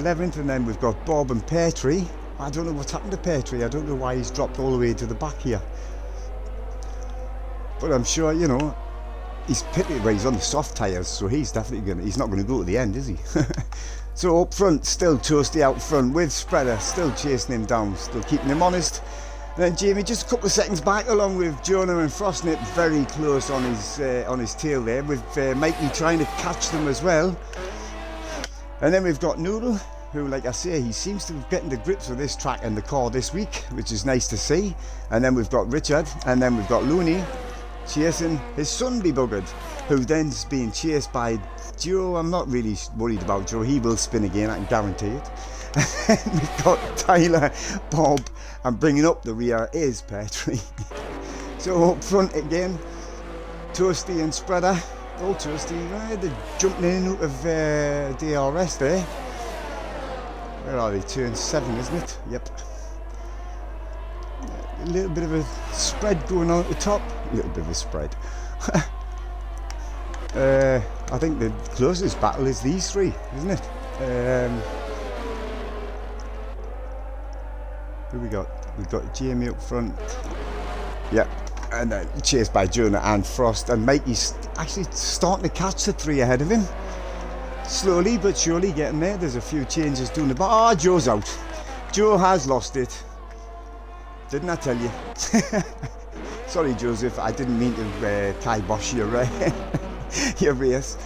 11th, and then we've got Bob and Petrie. I don't know what's happened to Petrie. I don't know why he's dropped all the way to the back here. But I'm sure, he's pitted, well, he's on the soft tyres, so he's definitely he's not going to go to the end, is he? So up front, still Toasty out front with Spreader, still chasing him down, still keeping him honest. And then Jamie just a couple of seconds back, along with Jonah and Frostnip very close on his tail there, with Mikey trying to catch them as well. And then we've got Noodle, who, like I say, he seems to be getting the grips with this track and the car this week, which is nice to see. And then we've got Richard, and then we've got Looney chasing his son be buggered, who then's being chased by Joe. I'm not really worried about Joe, he will spin again, I can guarantee it. And we've got Tyler, Bob, and bringing up the rear is Petrie. So up front again, Toasty and Spreader. Oh, Toasty, they're jumping in and out of DRS there. Where are they? Turn 7, isn't it? Yep. A little bit of a spread going on at the top. A little bit of a spread. I think the closest battle is these three, isn't it? Who we got? We've got Jamie up front. Yep. And then chased by Jonah and Frost. And Mikey's actually starting to catch the three ahead of him. Slowly but surely getting there. There's a few changes doing the bar. Oh, Joe's out. Joe has lost it. Didn't I tell you? Sorry, Joseph. I didn't mean to kibosh your race.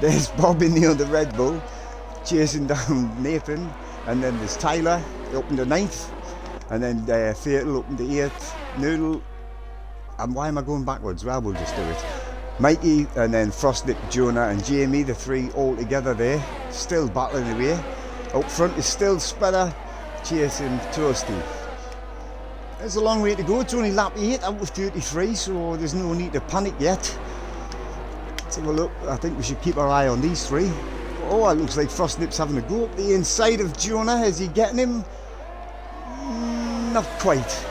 There's Bob in the other Red Bull chasing down Nathan. And then there's Tyler up in the 9th. And then Fatal up in the 8th. Noodle. And why am I going backwards? Well, we'll just do it. Mikey, and then Frostnip, Jonah and Jamie, the three all together there, still battling away. Up front is still Spreader, chasing Toasty. There's a long way to go. It's only lap 8 out of 33, so there's no need to panic yet. Let's have a look. I think we should keep our eye on these three. Oh, it looks like Frostnip's having a go up the inside of Jonah. Is he getting him? Not quite.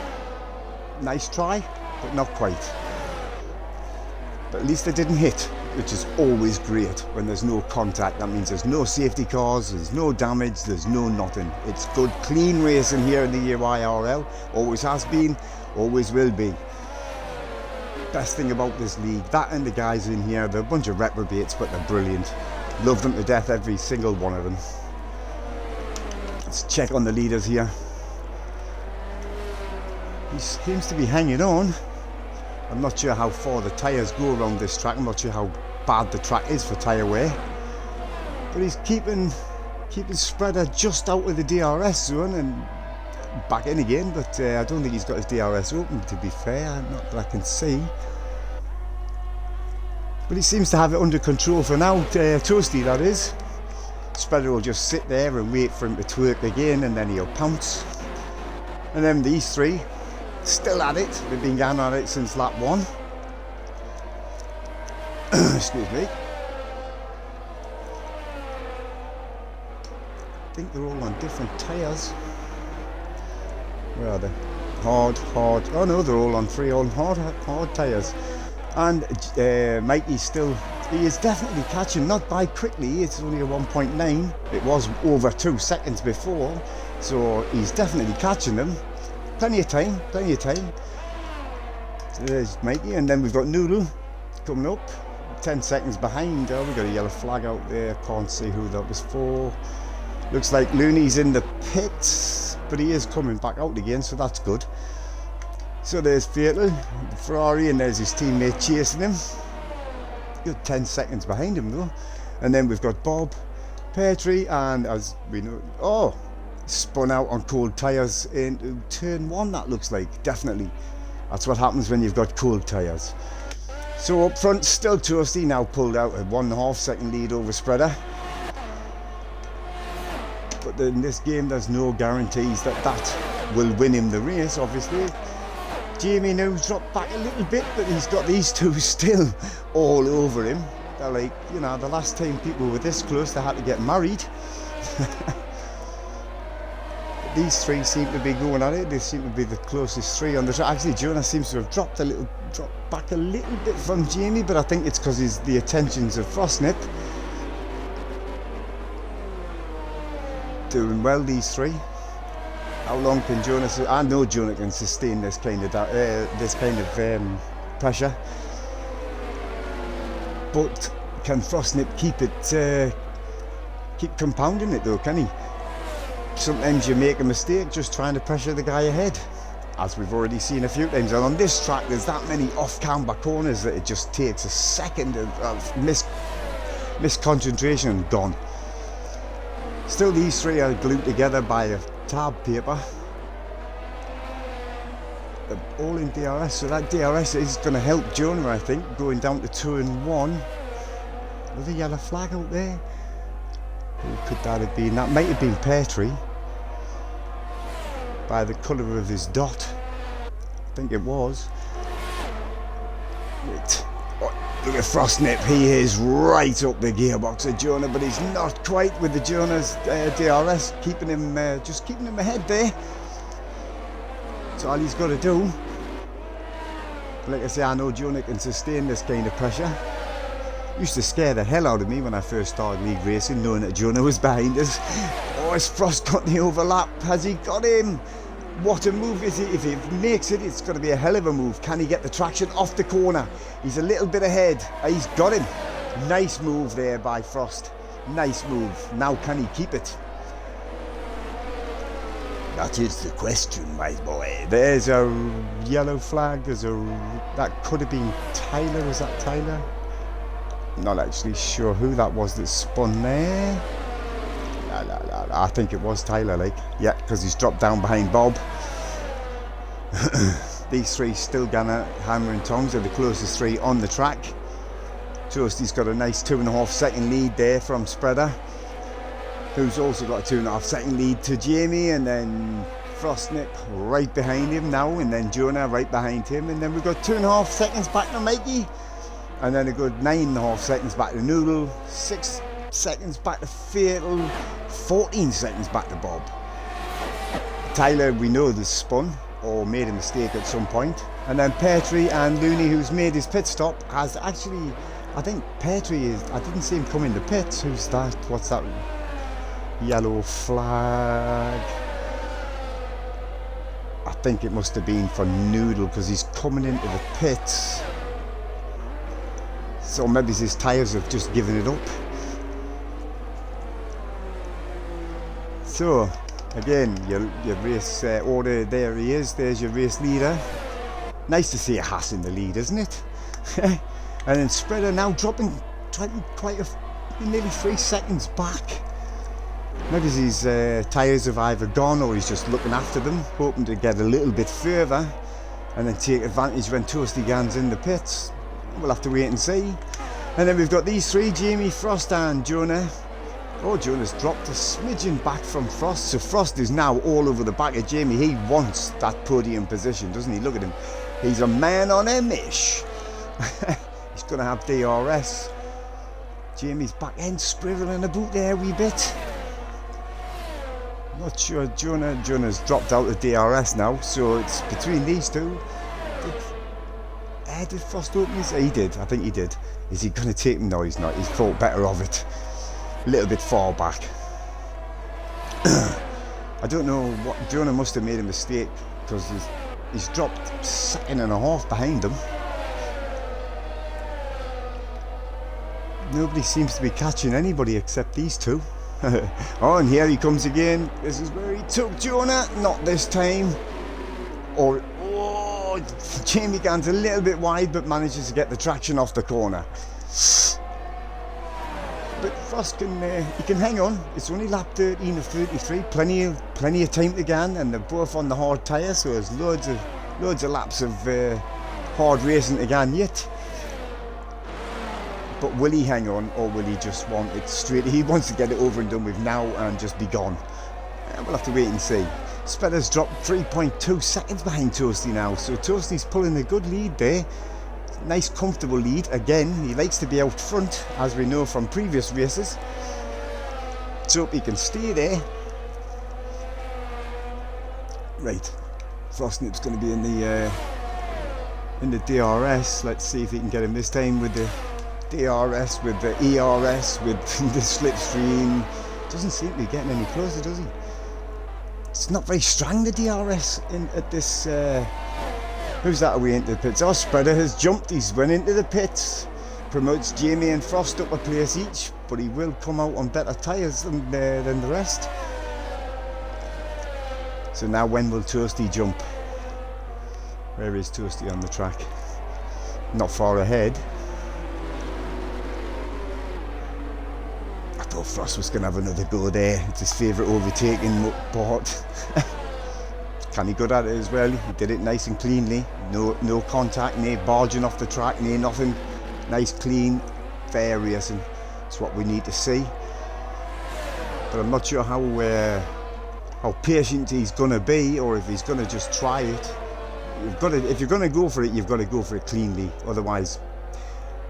Nice try, but not quite. But at least they didn't hit, which is always great when there's no contact. That means there's no safety cars, there's no damage, there's no nothing. It's good, clean racing here in the UIRL. Always has been, always will be. Best thing about this league, that and the guys in here, they're a bunch of reprobates, but they're brilliant. Love them to death, every single one of them. Let's check on the leaders here. He seems to be hanging on. I'm not sure how far the tyres go around this track. I'm not sure how bad the track is for tyre wear. But he's keeping Spreader just out of the DRS zone and back in again. But I don't think he's got his DRS open, to be fair. Not that I can see. But he seems to have it under control for now. Toasty, that is. Spreader will just sit there and wait for him to twerk again, and then he'll pounce. And then these three, still at it. They've been going at it since lap 1. Excuse me. I think they're all on different tyres. Where are they? Hard. Oh no, they're all on 3 on hard tyres. And Mikey's still, he is definitely catching, not by quickly, it's only a 1.9. It was over 2 seconds before, so he's definitely catching them. Plenty of time. So there's Mikey, and then we've got Noodle coming up, 10 seconds behind. Oh, we've got a yellow flag out there, can't see who that was for. Looks like Looney's in the pits, but he is coming back out again, so that's good. So there's Fatal, the Ferrari, and there's his teammate chasing him. Good 10 seconds behind him though. And then we've got Bob, Petrie, and as we know, spun out on cold tyres into turn 1, that looks like, definitely. That's what happens when you've got cold tyres. So up front, still Toasty, now pulled out a 1.5 second lead over Spreader. But in this game, there's no guarantees that will win him the race, obviously. Jamie now's dropped back a little bit, but he's got these two still all over him. They're like, you know, the last time people were this close, they had to get married. These three seem to be going at it. They seem to be the closest three on the track. Actually, Jonah seems to have dropped back a little bit from Jamie, but I think it's because the attentions of Frostnip. Doing well, these three. How long can Jonah? I know Jonah can sustain this kind of pressure, but can Frostnip keep compounding it though? Can he? Sometimes you make a mistake just trying to pressure the guy ahead, as we've already seen a few times. And on this track, there's that many off-camber corners that it just takes a second of misconcentration and gone. Still, these three are glued together by a tab paper. They're all in DRS, so that DRS is going to help Jonah, I think, going down to turn 1. With a yellow flag out there. Who could that have been? That might have been Petrie, by the colour of his dot. I think it was. Look at Frostnip, he is right up the gearbox of Jonah, but he's not quite with the Jonah's DRS, just keeping him ahead there. That's all he's got to do. Like I say, I know Jonah can sustain this kind of pressure. Used to scare the hell out of me when I first started league racing, knowing that Jonah was behind us. Oh, has Frost got the overlap? Has he got him? What a move is it? If he makes it, it's going to be a hell of a move. Can he get the traction off the corner? He's a little bit ahead. He's got him. Nice move there by Frost. Nice move. Now can he keep it? That is the question, my boy. There's a yellow flag. That could have been Tyler. Was that Tyler? Not actually sure who that was that spun there. I think it was Tyler, like. Yeah, because he's dropped down behind Bob. These three still gonna hammer and tongs are the closest three on the track. Toasty's got a nice 2.5 second lead there from Spreader, who's also got a 2.5 second lead to Jamie, and then Frostnip right behind him now, and then Jonah right behind him, and then we've got 2.5 seconds back to Mikey, and then a good 9.5 seconds back to Noodle, 6 seconds back to Fatal, 14 seconds back to Bob. Tyler, we know, has spun or made a mistake at some point, and then Petrie and Looney, who's made his pit stop, has actually, I think Petrie is, I didn't see him come in the pits. Who's that? What's that yellow flag? I think it must have been for Noodle, because he's coming into the pits. So maybe his tyres have just given it up. So again, your race order, there he is, there's your race leader. Nice to see a Haas in the lead, isn't it? And then Spreader now dropping quite nearly 3 seconds back. Maybe his tyres have either gone or he's just looking after them, hoping to get a little bit further and then take advantage when Toasty Gan's in the pits. We'll have to wait and see. And then we've got these three, Jamie, Frost and Jonah. Oh, Jonah's dropped a smidgen back from Frost, so Frost is now all over the back of Jamie. He wants that podium position, doesn't he? Look at him. He's a man on a mission. He's going to have DRS. Jamie's back end spriveling about there a wee bit. Not sure. Jonah's dropped out of DRS now, so it's between these two. Did Frost open his? He did. I think he did. Is he going to take him? No, he's not. He's thought better of it. A little bit far back. I don't know what. Jonah must have made a mistake, because he's dropped 1.5 seconds behind him. Nobody seems to be catching anybody except these two. Oh, and here he comes again. This is where he took Jonah. Not this time. Or, oh, Jamie Gan's a little bit wide, but manages to get the traction off the corner. But Frost can hang on. It's only lap 13 of 33. Plenty of time to Gan, and they're both on the hard tyre, so there's loads of laps of hard racing to Gan yet. But will he hang on, or will he just want it straight? He wants to get it over and done with now and just be gone. We'll have to wait and see. Spreader's dropped 3.2 seconds behind Toasty now, so Toasty's pulling a good lead there. Nice comfortable lead. Again, he likes to be out front, as we know from previous races. Let's hope he can stay there. Right, Frostnip's going to be in the DRS. Let's see if he can get him this time with the DRS, with the ERS, with the slipstream. Doesn't seem to be getting any closer, does he? It's not very strong, the DRS at this. Who's that away into the pits? Oh, Spreader has jumped. He's went into the pits. Promotes Jamie and Frost up a place each, but he will come out on better tyres than the rest. So now when will Toasty jump? Where is Toasty on the track? Not far ahead. I thought Frost was going to have another go there. It's his favourite overtaking part. Can he good at it as well? He did it nice and cleanly. No contact, no barging off the track, no nothing. Nice, clean, fair racing. That's what we need to see. But I'm not sure how patient he's going to be, or if he's going to just try it. If you're going to go for it, you've got to go for it cleanly. Otherwise,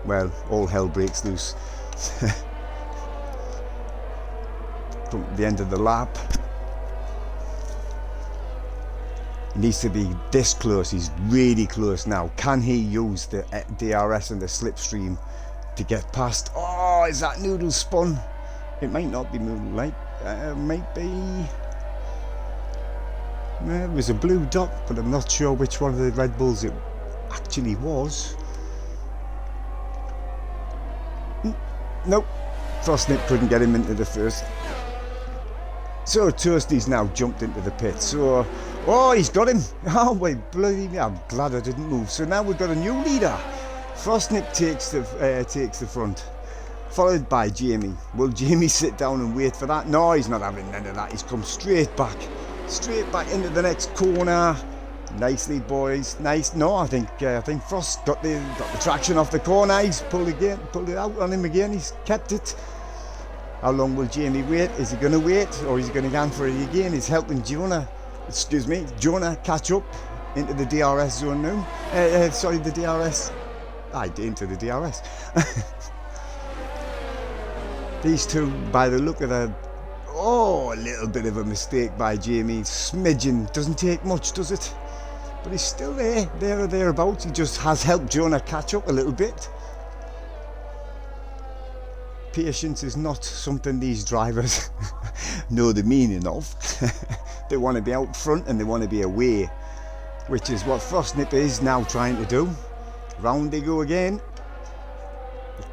well, all hell breaks loose. Come to the end of the lap. He needs to be this close. He's really close now. Can he use the DRS and the slipstream to get past. Oh, is that Noodle spun? It might not be Moonlight. Might be. It was a blue dot, but I'm not sure which one of the Red Bulls it actually was. Nope, Frostnip couldn't get him into the first. So Toasty's now jumped into the pit. So, oh, he's got him. Oh, wait, bloody, I'm glad I didn't move. So now we've got a new leader. Frostnip takes the front, followed by Jamie. Will Jamie sit down and wait for that? No, he's not having none of that. He's come straight back into the next corner. Nicely, boys. Nice. No, I think Frost got the traction off the corner. He's pulled it out on him again. He's kept it. How long will Jamie wait? Is he going to wait, or is he going to go for it again? He's helping Jonah catch up into the DRS zone now. Sorry, the DRS. Into the DRS. These two, by the look of the... Oh, a little bit of a mistake by Jamie. Smidgen. Doesn't take much, does it? But he's still there or thereabouts. He just has helped Jonah catch up a little bit. Patience is not something these drivers know the meaning of. They want to be out front and they want to be away, which is what Frostnip is now trying to do. Round they go again.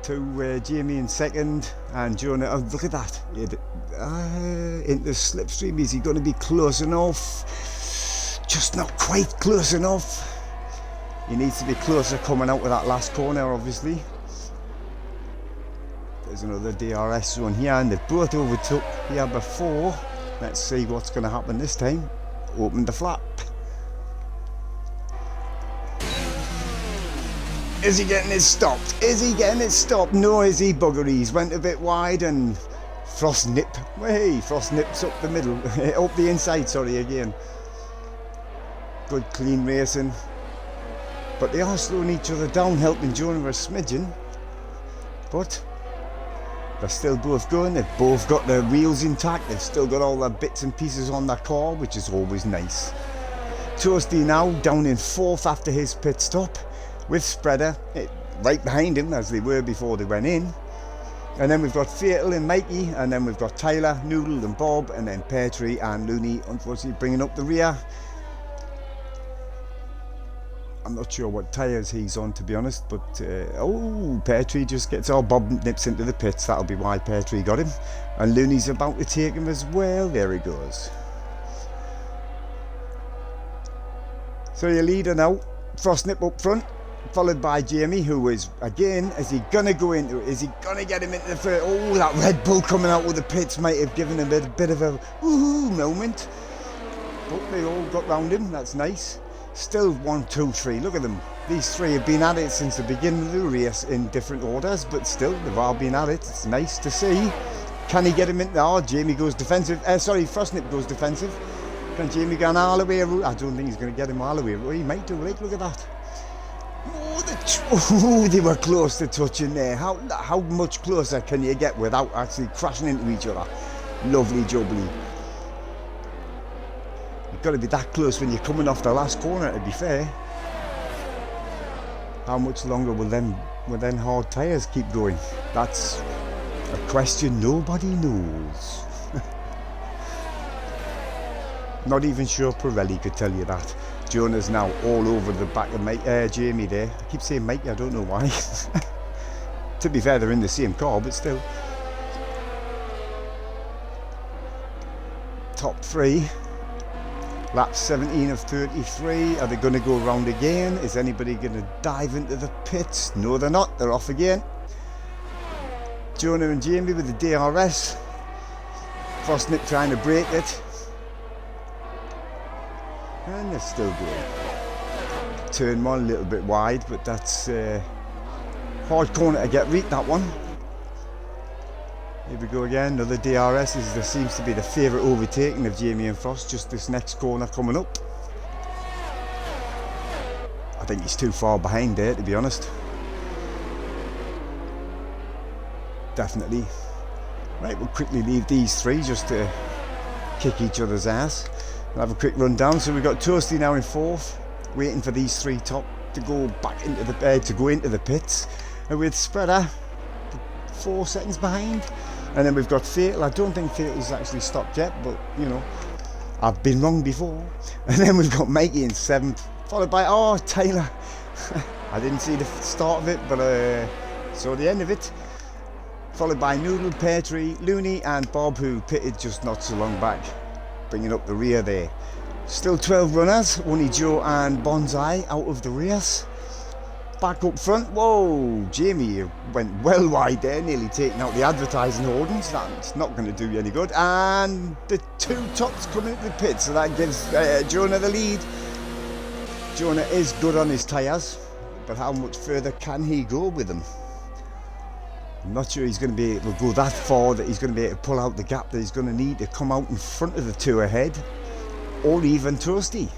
To Jamie in second, and Jonah, oh, look at that, into slipstream. Is he going to be close enough? Just not quite close enough. He needs to be closer coming out of that last corner, obviously. There's another DRS zone here, and they've both overtook here before. Let's see what's going to happen this time. Open the flap. Is he getting it stopped? Is he getting it stopped? No, is he? Buggeries went a bit wide, and Frostnip. Hey, Frostnip's up the middle, up the inside. Sorry again. Good clean racing, but they are slowing each other down, helping Jonah a smidgen. But they're still both going. They've both got their wheels intact. They've still got all their bits and pieces on their car, which is always nice. Toasty now down in fourth after his pit stop, with Spreader right behind him as they were before they went in. And then we've got Fatal and Mikey, and then we've got Tyler, Noodle and Bob, and then Pear Tree and Looney, unfortunately bringing up the rear. I'm not sure what tyres he's on, to be honest, but Pear Tree just gets... Oh, Bob nips into the pits. That'll be why Pear Tree got him. And Looney's about to take him as well. There he goes. So your leader now, Frostnip up front, followed by Jamie, who is, again, is he going to go into it? Is he going to get him into the first? Oh, that Red Bull coming out with the pits might have given him a bit of a woohoo moment. But they all got round him. That's nice. Still 1, 2, 3. Look at them. These three have been at it since the beginning of the race in different orders, but still they've all been at it. It's nice to see. Can he get him in? Oh, Jamie goes defensive. Frostnip goes defensive. Can Jamie go all the way? I don't think he's going to get him all the way. Well, he might do. Like, look at that. Oh, they were close to touching there. How much closer can you get without actually crashing into each other? Lovely jubbly. You've got to be that close when you're coming off the last corner, to be fair. How much longer will them hard tyres keep going? That's a question nobody knows. Not even sure Pirelli could tell you that. Jonah's now all over the back of Jamie there. I keep saying Mikey, I don't know why. To be fair, they're in the same car, but still. Top three. Lap 17 of 33. Are they going to go around again? Is anybody going to dive into the pits? No, they're not. They're off again. Jonah and Jamie with the DRS. Frostnip trying to break it. And they're still going. Turn one a little bit wide, but that's hard corner to get read, that one. Here we go again, another DRS. There seems to be the favourite overtaking of Jamie and Frost, just this next corner coming up. I think he's too far behind there, to be honest. Definitely. Right, we'll quickly leave these three just to kick each other's ass. We'll have a quick run down. So we've got Toasty now in fourth, waiting for these three top to go back into the bed, to go into the pits. And with Spreader 4 seconds behind. And then we've got Fatal. I don't think Fatal's actually stopped yet, but you know, I've been wrong before. And then we've got Mikey in 7th, followed by, oh, Tyler. I didn't see the start of it, but saw the end of it. Followed by Noodle, Petrie, Looney and Bob, who pitted just not so long back, bringing up the rear there. Still 12 runners, only Joe and Bonsai out of the race. Back up front, whoa, Jamie went well wide there, nearly taking out the advertising hoardings. That's not going to do you any good. And the 2 tops come into the pit, so that gives Jonah the lead. Jonah is good on his tyres, but how much further can he go with them? I'm not sure he's going to be able to go that far, that he's going to be able to pull out the gap that he's going to need to come out in front of the 2 ahead, or even Toasty.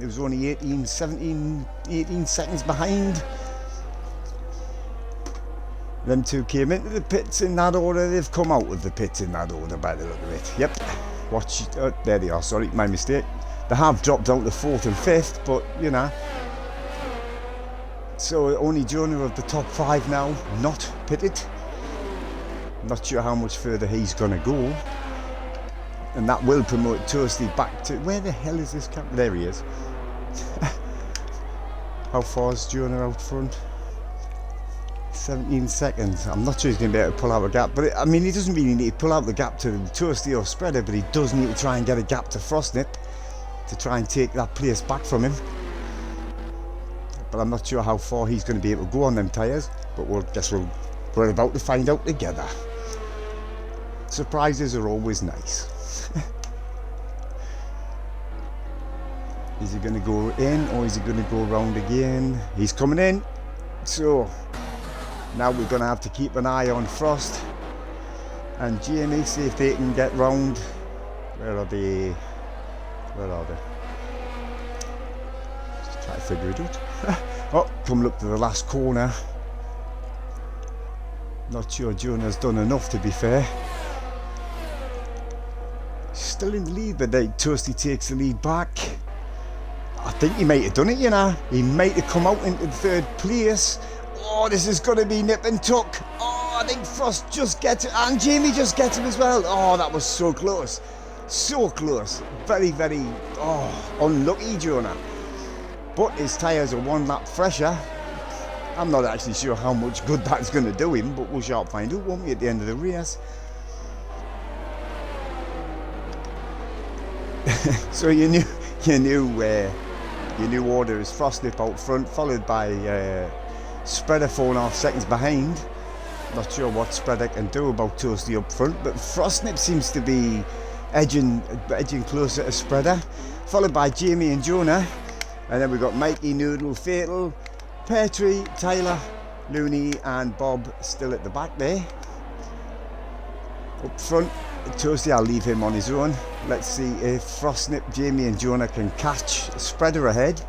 It was only 18 seconds behind. Them 2 came into the pits in that order. They've come out of the pits in that order by the look of it. Yep. Watch. Oh, there they are. Sorry, my mistake. They have dropped out to 4th and 5th, but you know. So only Jonah of the top 5 now, not pitted. Not sure how much further he's going to go. And that will promote Toasty back to... Where the hell is this cat? There he is. How far is Jonah out front? 17 seconds. I'm not sure he's going to be able to pull out a gap. But I mean, he doesn't really need to pull out the gap to Toasty or Spreader, but he does need to try and get a gap to Frostnip to try and take that place back from him. But I'm not sure how far he's going to be able to go on them tyres. But we're about to find out together. Surprises are always nice. Is he going to go in, or is he going to go around again? He's coming in. So now we're going to have to keep an eye on Frost and Jamie, see if they can get round. Where are they? Just try to figure it out. Oh, coming up to the last corner. Not sure Jonah's done enough, to be fair. Still in the lead, but Toasty takes the lead back. I think he might have done it, you know. He might have come out into the 3rd place. Oh, this is going to be nip and tuck. Oh, I think Frost just gets it, and Jamie just gets him as well. Oh, that was so close. So close. Very, very, unlucky Jonah. But his tyres are 1 lap fresher. I'm not actually sure how much good that's going to do him, but we shall find out, won't we, at the end of the race. So your new order is Frostnip out front, followed by Spreader 4.5 seconds behind. Not sure what Spreader can do about Toasty up front, but Frostnip seems to be edging closer to Spreader, followed by Jamie and Jonah. And then we've got Mikey, Noodle, Fatal, Petrie, Tyler, Looney and Bob still at the back there. Up front, Toasty, I'll leave him on his own. Let's see if Frostnip, Jamie and Jonah can catch Spreader ahead.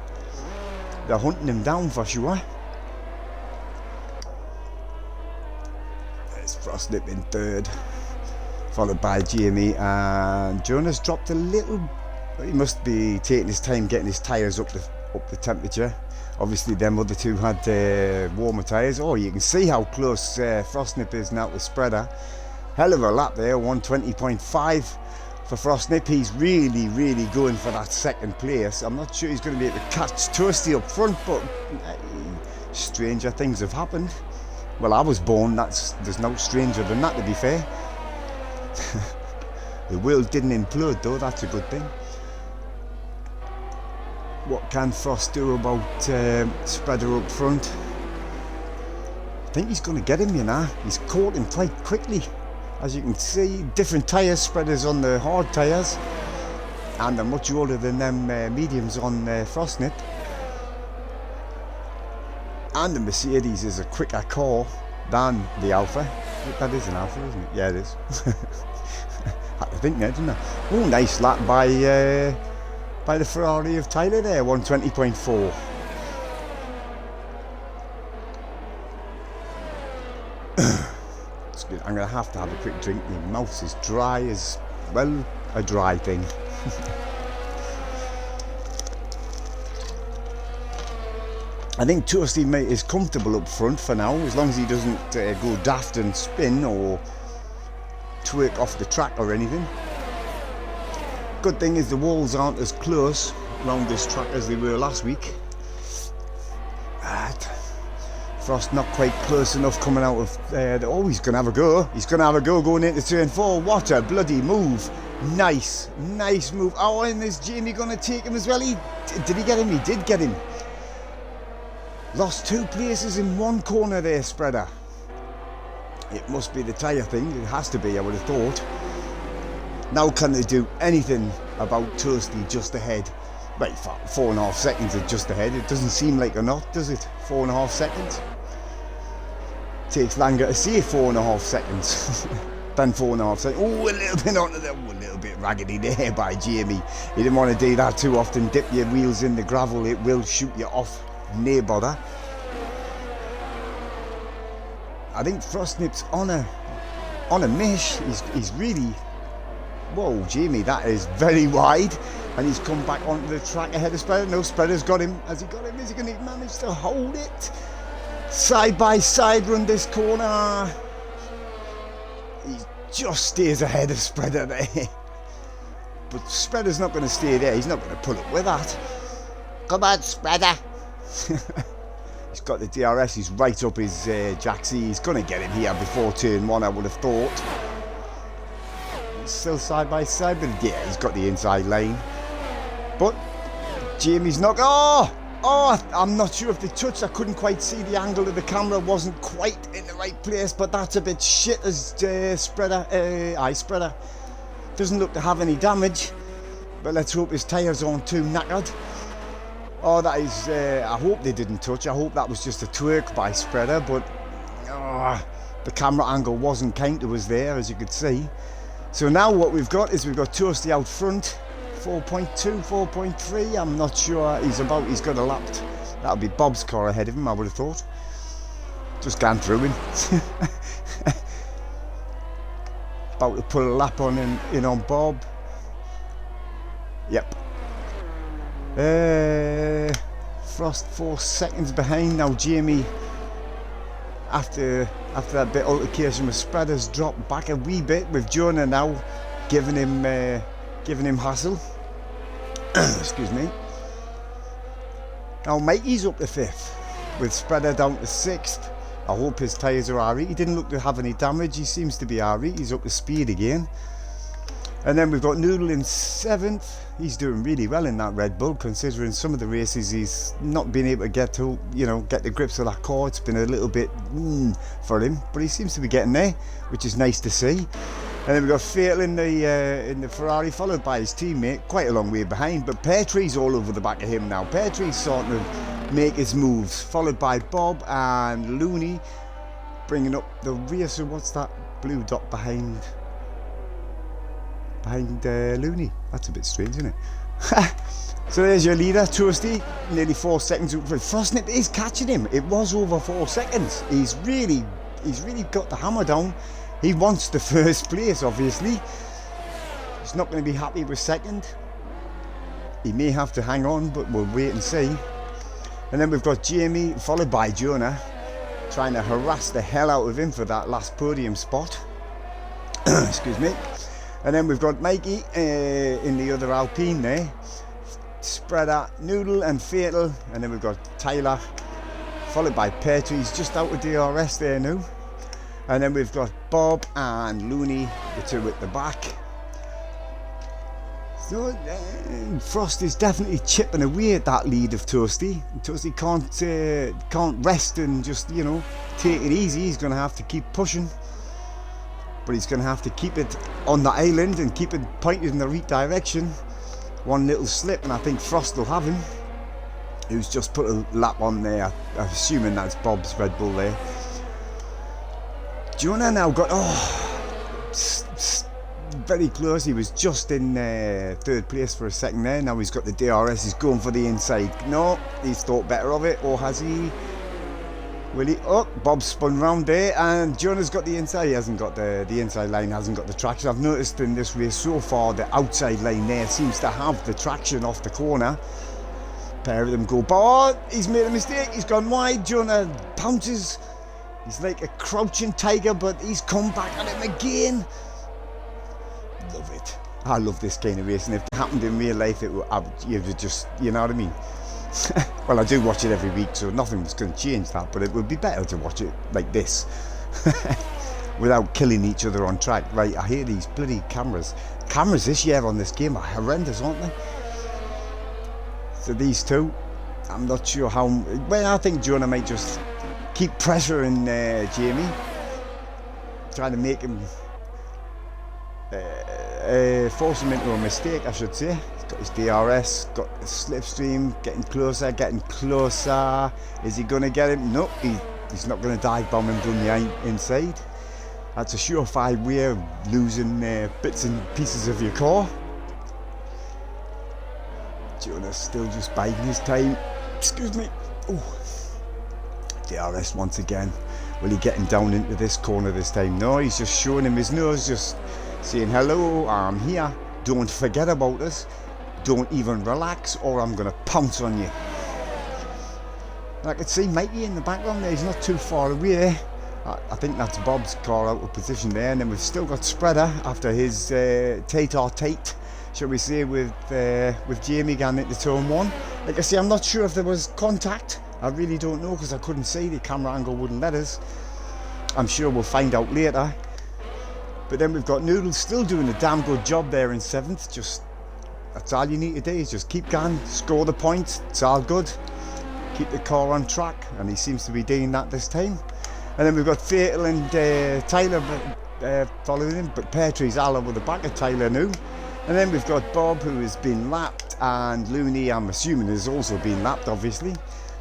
They're hunting him down for sure. There's Frostnip in 3rd, followed by Jamie, and Jonah's dropped a little. He must be taking his time getting his tyres up the temperature. Obviously them other 2 had warmer tyres. Oh, you can see how close Frostnip is now to Spreader. Hell of a lap there, 120.5 for Frostnip. He's really, really going for that 2nd place. I'm not sure he's going to be able to catch Toasty up front, but stranger things have happened. Well, I was born, there's no stranger than that, to be fair. The world didn't implode though, that's a good thing. What can Frost do about Spreader up front? I think he's going to get him, you know. He's caught him quite quickly. As you can see, different tyres, Spreaders on the hard tyres, and they're much older than them mediums on Frostnip. And the Mercedes is a quicker car than the Alpha. That is an Alpha, isn't it? Yeah, it is. Had to think there, didn't I? Oh, nice lap by the Ferrari of Tyler there, 120.4. I'm going to have a quick drink. My mouth is dry as, well, a dry thing. I think Toasty is comfortable up front for now, as long as he doesn't go daft and spin or twerk off the track or anything. Good thing is the walls aren't as close around this track as they were last week. Frost not quite close enough coming out of oh, he's going to have a go. He's going to have a go going into turn 4. What a bloody move. Nice move. Oh, and is Jamie going to take him as well? Did he get him? He did get him. Lost 2 places in one corner there, Spreader. It must be the tyre thing. It has to be, I would have thought. Now can they do anything about Toasty just ahead? Right, 4.5 seconds are just ahead. It doesn't seem like a knot, does it? 4.5 seconds. Takes longer to say 4.5 seconds than 4.5 seconds. Oh, a little bit onto the, a little bit raggedy there by Jamie. You didn't want to do that too often. Dip your wheels in the gravel, it will shoot you off. No bother. I think Frostnip's on a mesh. He's really, whoa, Jamie, that is very wide, and he's come back onto the track ahead of Spreader. No, Spreader's got him. Has he got him? Is he going to manage to hold it? Side by side run this corner. He just stays ahead of Spreader there. But Spreader's not going to stay there. He's not going to pull up with that. Come on, Spreader. He's got the DRS. He's right up his Jaxie. He's going to get him here before turn 1, I would have thought. He's still side by side, but yeah, he's got the inside lane. But Jamie's not. Oh, I'm not sure if they touched. I couldn't quite see the angle of the camera. Wasn't quite in the right place, but that's a bit shit as Spreader. Spreader doesn't look to have any damage, but let's hope his tyres aren't too knackered. Oh, that is, I hope they didn't touch. I hope that was just a twerk by Spreader, but the camera angle wasn't kind to us there, as you could see. So now what we've got is we've got Toasty out front, 4.2, 4.3. I'm not sure he's got a lap. That'll be Bob's car ahead of him, I would have thought. Just gone through him. About to put a lap on in on Bob. Yep. Frost 4 seconds behind now. Jamie, after that bit altercation with Spreader's, dropped back a wee bit, with Jonah now giving him hassle. Excuse me. Now Mikey's up to 5th with Spreader down to 6th. I hope his tyres are alright. He didn't look to have any damage. He seems to be alright. He's up to speed again. And then we've got Noodle in 7th. He's doing really well in that Red Bull, considering some of the races he's not been able to get the grips of that car. It's been a little bit for him, but he seems to be getting there, which is nice to see. And then we've got Fatal in the Ferrari, followed by his teammate, quite a long way behind, but Peartree's all over the back of him now. Peartree's starting to make his moves, followed by Bob and Looney, bringing up the rear. So what's that blue dot behind Looney? That's a bit strange, isn't it? So there's your leader, Toasty, nearly 4 seconds. Frostnip is catching him. It was over 4 seconds. He's really got the hammer down. He wants the first place, obviously. He's not going to be happy with second. He may have to hang on, but we'll wait and see. And then we've got Jamie, followed by Jonah, trying to harass the hell out of him for that last podium spot. Excuse me. And then we've got Mikey in the other Alpine there. Spreader, Noodle and Fatal. And then we've got Tyler, followed by Peartree. He's just out of DRS there now. And then we've got Bob and Looney, the two at the back. So Frost is definitely chipping away at that lead of Toasty. Toasty can't rest and just, take it easy. He's going to have to keep pushing. But he's going to have to keep it on the island and keep it pointed in the right direction. One little slip and I think Frost will have him. Who's just put a lap on there. I'm assuming that's Bob's Red Bull there. Jonah now got, very close. He was just in 3rd place for a second there. Now he's got the DRS. He's going for the inside. No, he's thought better of it. Or has he? Will he? Oh, Bob spun round there and Jonah's got the inside. He hasn't got the inside line, hasn't got the traction. I've noticed in this race so far the outside line there seems to have the traction off the corner. pair of them go, but he's made a mistake, he's gone wide. Jonah pounces, he's like a crouching tiger, but he's come back at him again. Love it. I love this kind of racing. If it happened in real life, it would just, you know what I mean. Well, I do watch it every week, so nothing's going to change that, but it would be better to watch it like this without killing each other on track. Right, I hear these bloody cameras this year on this game are horrendous, aren't they? So these two, I'm not sure how well. I think Jonah might just keep pressuring Jamie, trying to make him force him into a mistake, I should say. He's got his DRS, got the slipstream, getting closer. Is he going to get him? No, he's not going to dive bomb him from the inside. That's a surefire way of losing bits and pieces of your car. Jonah's still just biding his time. Excuse me. Oh, DRS once again. Will he get him down into this corner this time? No, he's just showing him his nose, just saying, hello, I'm here. Don't forget about us. Don't even relax or I'm going to pounce on you. I can see Mikey in the background there. He's not too far away. I think that's Bob's car out of position there. And then we've still got Spreader after his tete-a-tete, shall we say, with Jamie going into turn one. Like I say, I'm not sure if there was contact. I really don't know because I couldn't see. The camera angle wouldn't let us. I'm sure we'll find out later. But then we've got Noodles still doing a damn good job there in 7th. Just, that's all you need to do is just keep going, score the points, it's all good. Keep the car on track, and he seems to be doing that this time. And then we've got Fatal and Tyler following him, but Peartree's all over the back of Tyler now. And then we've got Bob, who has been lapped, and Looney, I'm assuming, has also been lapped, obviously.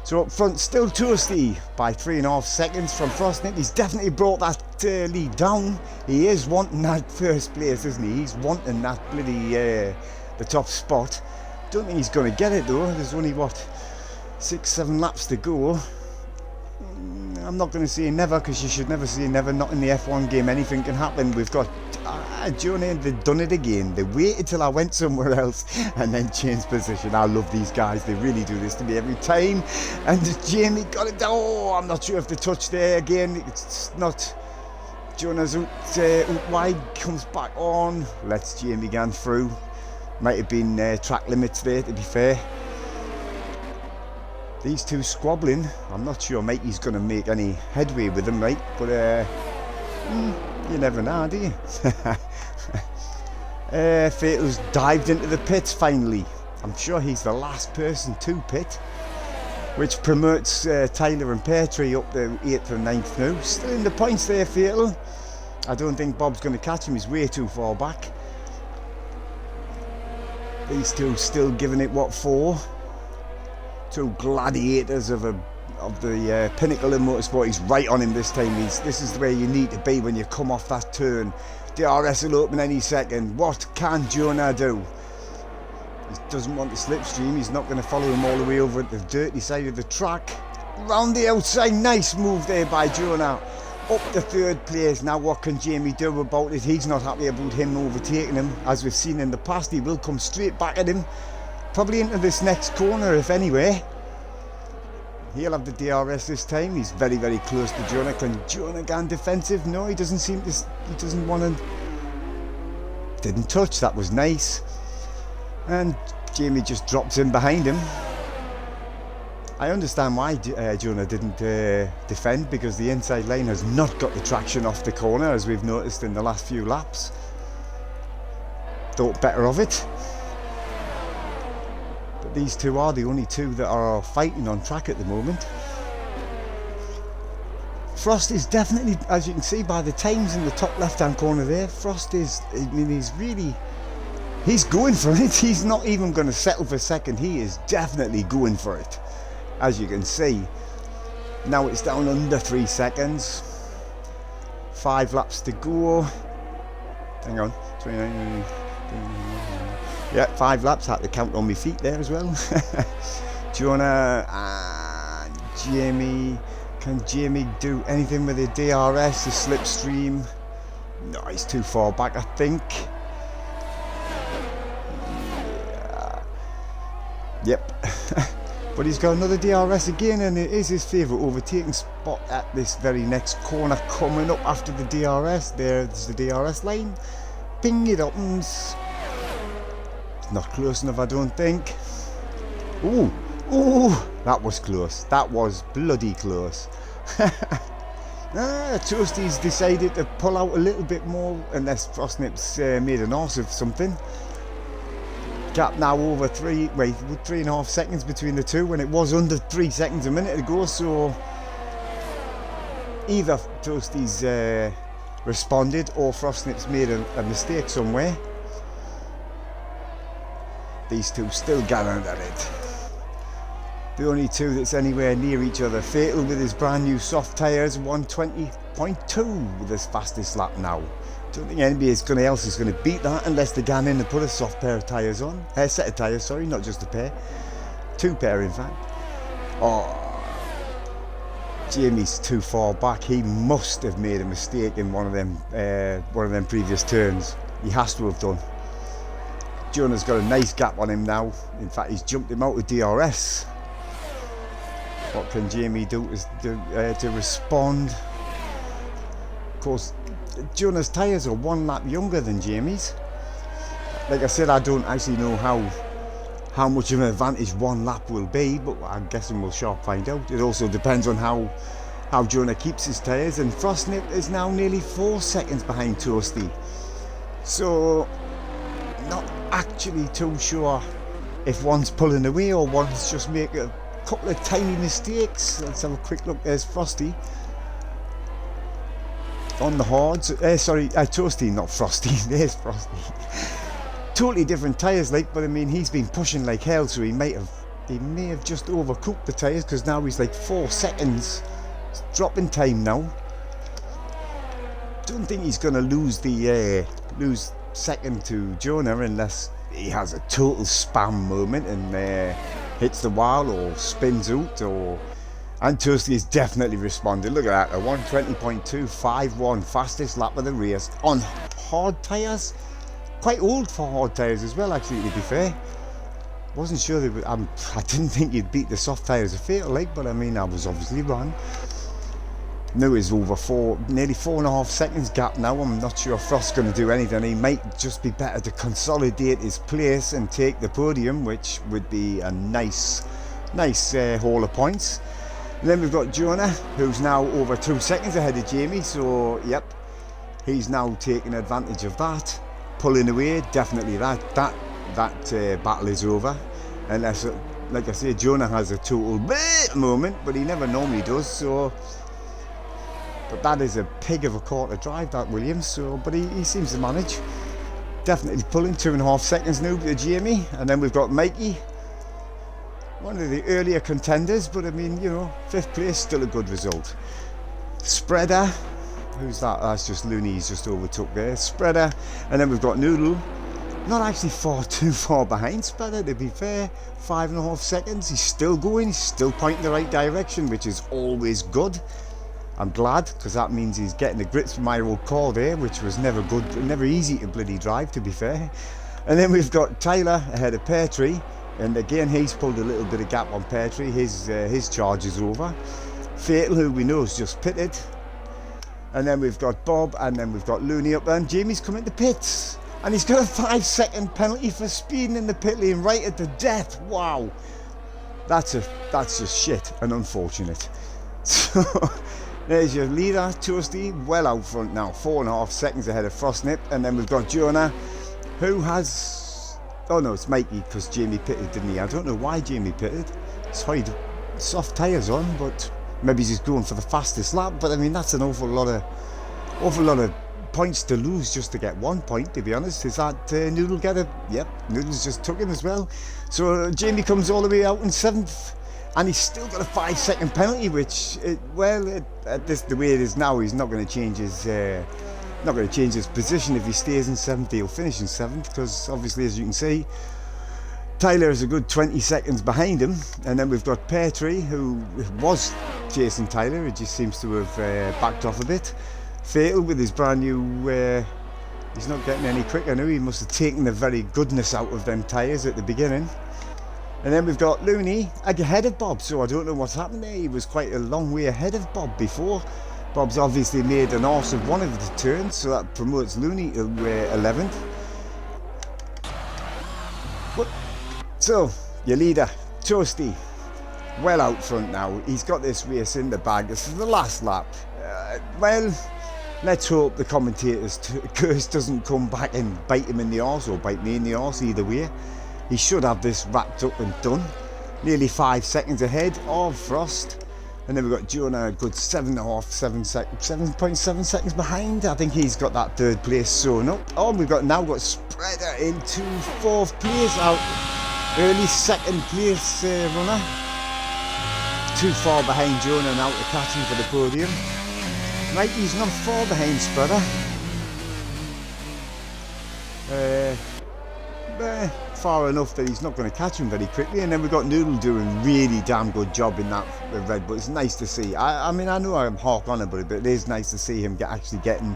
So up front, still Toasty by 3.5 seconds from Frostnip. He's definitely brought that lead down. He is wanting that first place, isn't he? He's wanting that bloody the top spot. Don't think he's going to get it though. There's only what, 6-7 laps to go. I'm not going to say never, because you should never say never. Not in the F1 game, anything can happen. We've got Jonah, they've done it again. They waited till I went somewhere else and then changed position. I love these guys. They really do this to me every time. And Jamie got it down. Oh, I'm not sure if the touch there again. It's not. Jonah's out wide, comes back on. Lets Jamie go through. Might have been track limits there, to be fair. These two squabbling. I'm not sure Mikey's going to make any headway with them, right? But you never know, do you? Fatal's dived into the pits finally. I'm sure he's the last person to pit, which promotes Tyler and Peartree up to 8th and 9th now. Still in the points there, Fatal. I don't think Bob's going to catch him. He's way too far back. These two still giving it what for? Two gladiators of the pinnacle in motorsport. He's right on him this time. This is where you need to be when you come off that turn. DRS will open any second. What can Jonah do? He doesn't want the slipstream. He's not going to follow him all the way over at the dirty side of the track. Round the outside. Nice move there by Jonah. Up to 3rd place. Now what can Jamie do about it? He's not happy about him overtaking him. As we've seen in the past, he will come straight back at him. Probably into this next corner, if anywhere. He'll have the DRS this time. He's very, very close to Jonah. Can Jonah go defensive? No, he doesn't seem to. He doesn't want to. Didn't touch. That was nice. And Jamie just drops in behind him. I understand why Jonah didn't defend, because the inside line has not got the traction off the corner, as we've noticed in the last few laps. Thought better of it. But these two are the only two that are fighting on track at the moment. Frost is definitely, as you can see by the times in the top left hand corner there, Frost is, I mean, he's going for it. He's not even going to settle for second. He is definitely going for it, as you can see. Now it's down under 3 seconds. 5 laps to go. Hang on, 29. Yeah, 5 laps. Had to count on my feet there as well. Jonah and Jamie. Can Jamie do anything with the DRS, the slipstream? No, he's too far back, I think. Yeah. Yep. But he's got another DRS again, and it is his favourite overtaking spot at this very next corner coming up after the DRS. There's the DRS line. Ping, it opens. Not close enough, I don't think. Ooh, ooh, that was close. That was bloody close. Toasty's decided to pull out a little bit more, unless Frostnip's made an arse of something. Gap now over 3.5 seconds between the two, when it was under 3 seconds a minute ago. So either Toasty's responded or Frostnip's made a mistake somewhere. These two still gathering at it. The only two that's anywhere near each other. Fatal with his brand new soft tyres, 120.2 with his fastest lap now. Don't think anybody else is going to beat that unless they get in and put a soft pair of tyres on. A set of tyres, sorry, not just a pair. 2 pair in fact. Oh, Jamie's too far back. He must have made a mistake in one of them previous turns. He has to have done. Jonah's got a nice gap on him now. In fact, he's jumped him out of DRS. What can Jamie do to respond? Of course, Jonah's tyres are 1 lap younger than Jamie's. Like I said, I don't actually know how much of an advantage 1 lap will be, but I'm guessing we'll sharp find out. It also depends on how Jonah keeps his tyres, and Frostnip is now nearly 4 seconds behind Toasty. So, not actually too sure if one's pulling away or one's just making a couple of tiny mistakes. Let's have a quick look. There's Frosty on the hards. Toasty, not Frosty. There's Frosty. Totally different tyres, like, but I mean, he's been pushing like hell, so he may have just overcooked the tyres, because now he's like 4 seconds dropping time now. Don't think he's going to lose second to Jonah unless he has a total spam moment and hits the wall or spins out. And Toasty has definitely responded. Look at that, a 120.251 fastest lap of the race on hard tyres. Quite old for hard tyres as well, actually, to be fair. Wasn't sure they would, I didn't think you'd beat the soft tyres of Fatal, like, but I mean, I was obviously wrong. Now is over nearly 4.5 seconds gap now. I'm not sure if Frost's going to do anything. He might just be better to consolidate his place and take the podium, which would be a nice haul of points. And then we've got Jonah, who's now over 2 seconds ahead of Jamie. So, yep, he's now taking advantage of that, pulling away. Definitely that battle is over, unless, like I say, Jonah has a total moment, but he never normally does. So. But that is a pig of a quarter drive, that Williams. So, but he seems to manage. Definitely pulling 2.5 seconds now to Jamie. And then we've got Mikey, one of the earlier contenders, but I mean, you know, 5th place, still a good result. Spreader, who's that? That's just Looney, he's just overtook there. Spreader, and then we've got Noodle. Not actually too far behind Spreader, to be fair. 5.5 seconds. He's still going, he's still pointing the right direction, which is always good. I'm glad, because that means he's getting the grips with my old car there, which was never good, never easy to bloody drive, to be fair. And then we've got Tyler ahead of Pear Tree, and again he's pulled a little bit of gap on Pear Tree. His charge is over. Fatal, who we know is just pitted, and then we've got Bob, and then we've got Looney up there, and Jamie's coming to pits, and he's got a 5-second penalty for speeding in the pit lane right at the death. Wow, that's just shit and unfortunate. So. There's your leader, Toasty, well out front now, 4.5 seconds ahead of Frostnip. And then we've got Jonah, who has... Oh no, it's Mikey, because Jamie pitted, didn't he? I don't know why Jamie pitted. It's had soft tyres on, but maybe he's going for the fastest lap. But I mean, that's an awful lot of points to lose just to get 1 point, to be honest. Is that Noodle get it? Yep, Noodle's just took him as well. So Jamie comes all the way out in 7th. And he's still got a 5-second penalty, which, the way it is now, he's not going to change his position. If he stays in 7th, he'll finish in 7th, because obviously, as you can see, Tyler is a good 20 seconds behind him. And then we've got Pear Tree, who was chasing Tyler. It just seems to have backed off a bit. Fatal with his brand new, he's not getting any quicker now. He must have taken the very goodness out of them tyres at the beginning. And then we've got Looney ahead of Bob, so I don't know what's happened there. He was quite a long way ahead of Bob before. Bob's obviously made an arse of one of the turns, so that promotes Looney to 11th. So, your leader, Toasty, well out front now. He's got this race in the bag. This is the last lap. Well, let's hope the commentator's curse doesn't come back and bite him in the arse, or bite me in the arse, either way. He should have this wrapped up and done. Nearly 5 seconds ahead of Frost. And then we've got Jonah a good 7.7 seconds behind. I think he's got that third place sewn up. Oh, we've now got Spreader into 4th place, out early 2nd place runner. Too far behind Jonah now to catch him for the podium. Right, he's not far behind Spreader. Far enough that he's not going to catch him very quickly. And then we've got Noodle doing a really damn good job in that Red Bull. It's nice to see. I mean, I know I'm harp on about it, but it is nice to see him actually getting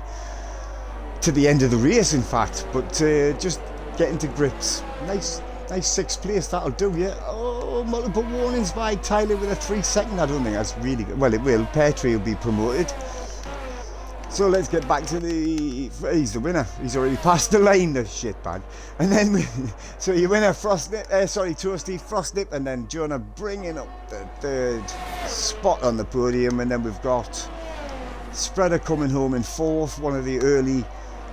to the end of the race, in fact. But just getting to grips. Nice 6th place, that'll do, yeah. Oh, multiple warnings by Tyler with a 3 second. I don't think that's really good. Well, it will. Pear Tree will be promoted. So let's get back to he's the winner. He's already passed the line, the shitbag. And then, so your winner, Toasty, Frostnip, and then Jonah bringing up the 3rd spot on the podium. And then we've got Spreader coming home in 4th, one of the early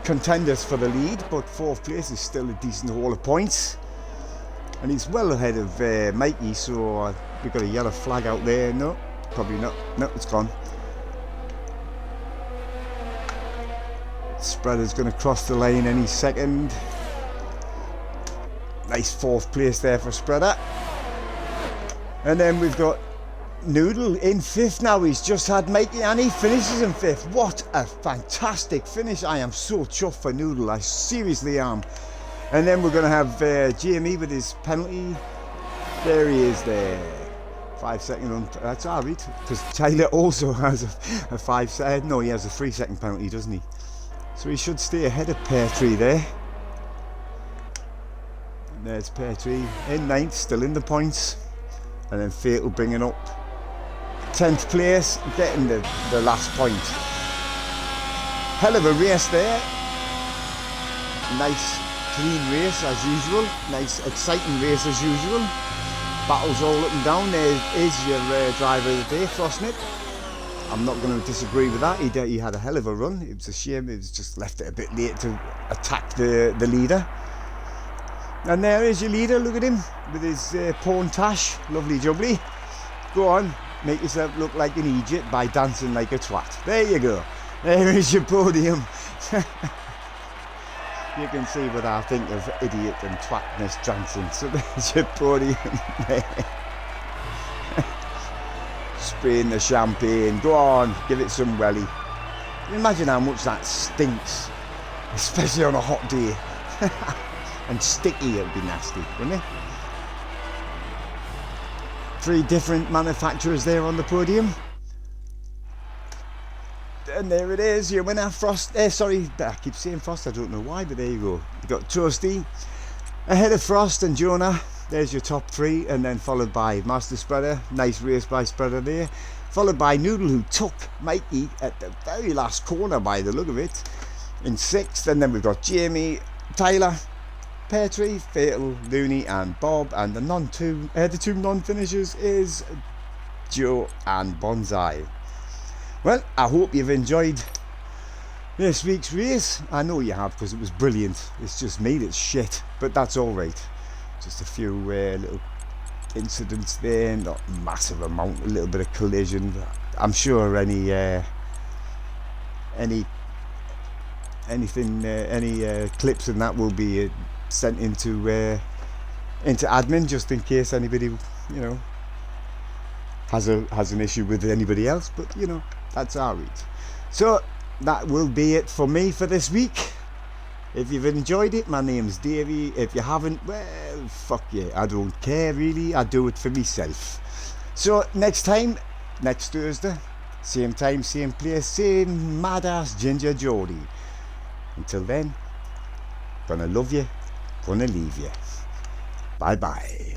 contenders for the lead, but 4th place is still a decent haul of points. And he's well ahead of Mikey, so we've got a yellow flag out there. No, probably not. No, it's gone. Spreader's going to cross the line any second. Nice 4th place there for Spreader. And then we've got Noodle in 5th now. He's just had Mikey and he finishes in 5th. What a fantastic finish. I am so chuffed for Noodle. I seriously am. And then we're going to have Jamie with his penalty. There he is there. 5 second that's alright, because Tyler also has a 5 second. No, he has a 3 second penalty, doesn't he? So he should stay ahead of Pear Tree there. And there's Pear Tree in 9th, still in the points. And then Fatal bringing up 10th place, getting the last point. Hell of a race there. Nice clean race as usual. Nice exciting race as usual. Battles all up and down. There is your driver of the day, Frostnip. I'm not going to disagree with that. He had a hell of a run. It was a shame it was just left it a bit late to attack the leader. And there is your leader. Look at him with his pawn tash. Lovely jubbly. Go on, make yourself look like an idiot by dancing like a twat. There you go. There is your podium. You can see what I think of idiot and twatness dancing. So there's your podium there. Spraying the champagne. Go on, give it some welly. Can you imagine how much that stinks, especially on a hot day. And sticky, it'd be nasty, wouldn't it? 3 different manufacturers there on the podium. And there it is, your winner, Frost. Sorry, I keep saying Frost, I don't know why, but there you go. You got Toasty ahead of Frost and Jonah. There's your top 3, and then followed by Master Spreader. Nice race by Spreader there. Followed by Noodle, who took Mikey at the very last corner by the look of it, in 6th. And then we've got Jamie, Tyler, Pear Tree, Fatal, Looney and Bob. And the 2 non-finishers is Joe and Bonsai. Well, I hope you've enjoyed this week's race. I know you have, because it was brilliant. It's just me that's shit, but that's alright. Just a few little incidents there, not massive amount, a little bit of collision. I'm sure any clips and that will be sent into admin, just in case anybody has an issue with anybody else. But that's alright. So that will be it for me for this week. If you've enjoyed it, my name's Davey. If you haven't, well, fuck you. I don't care really. I do it for myself. So next time, next Thursday, same time, same place, same mad-ass Ginger Geordie. Until then, gonna love you, gonna leave you. Bye bye.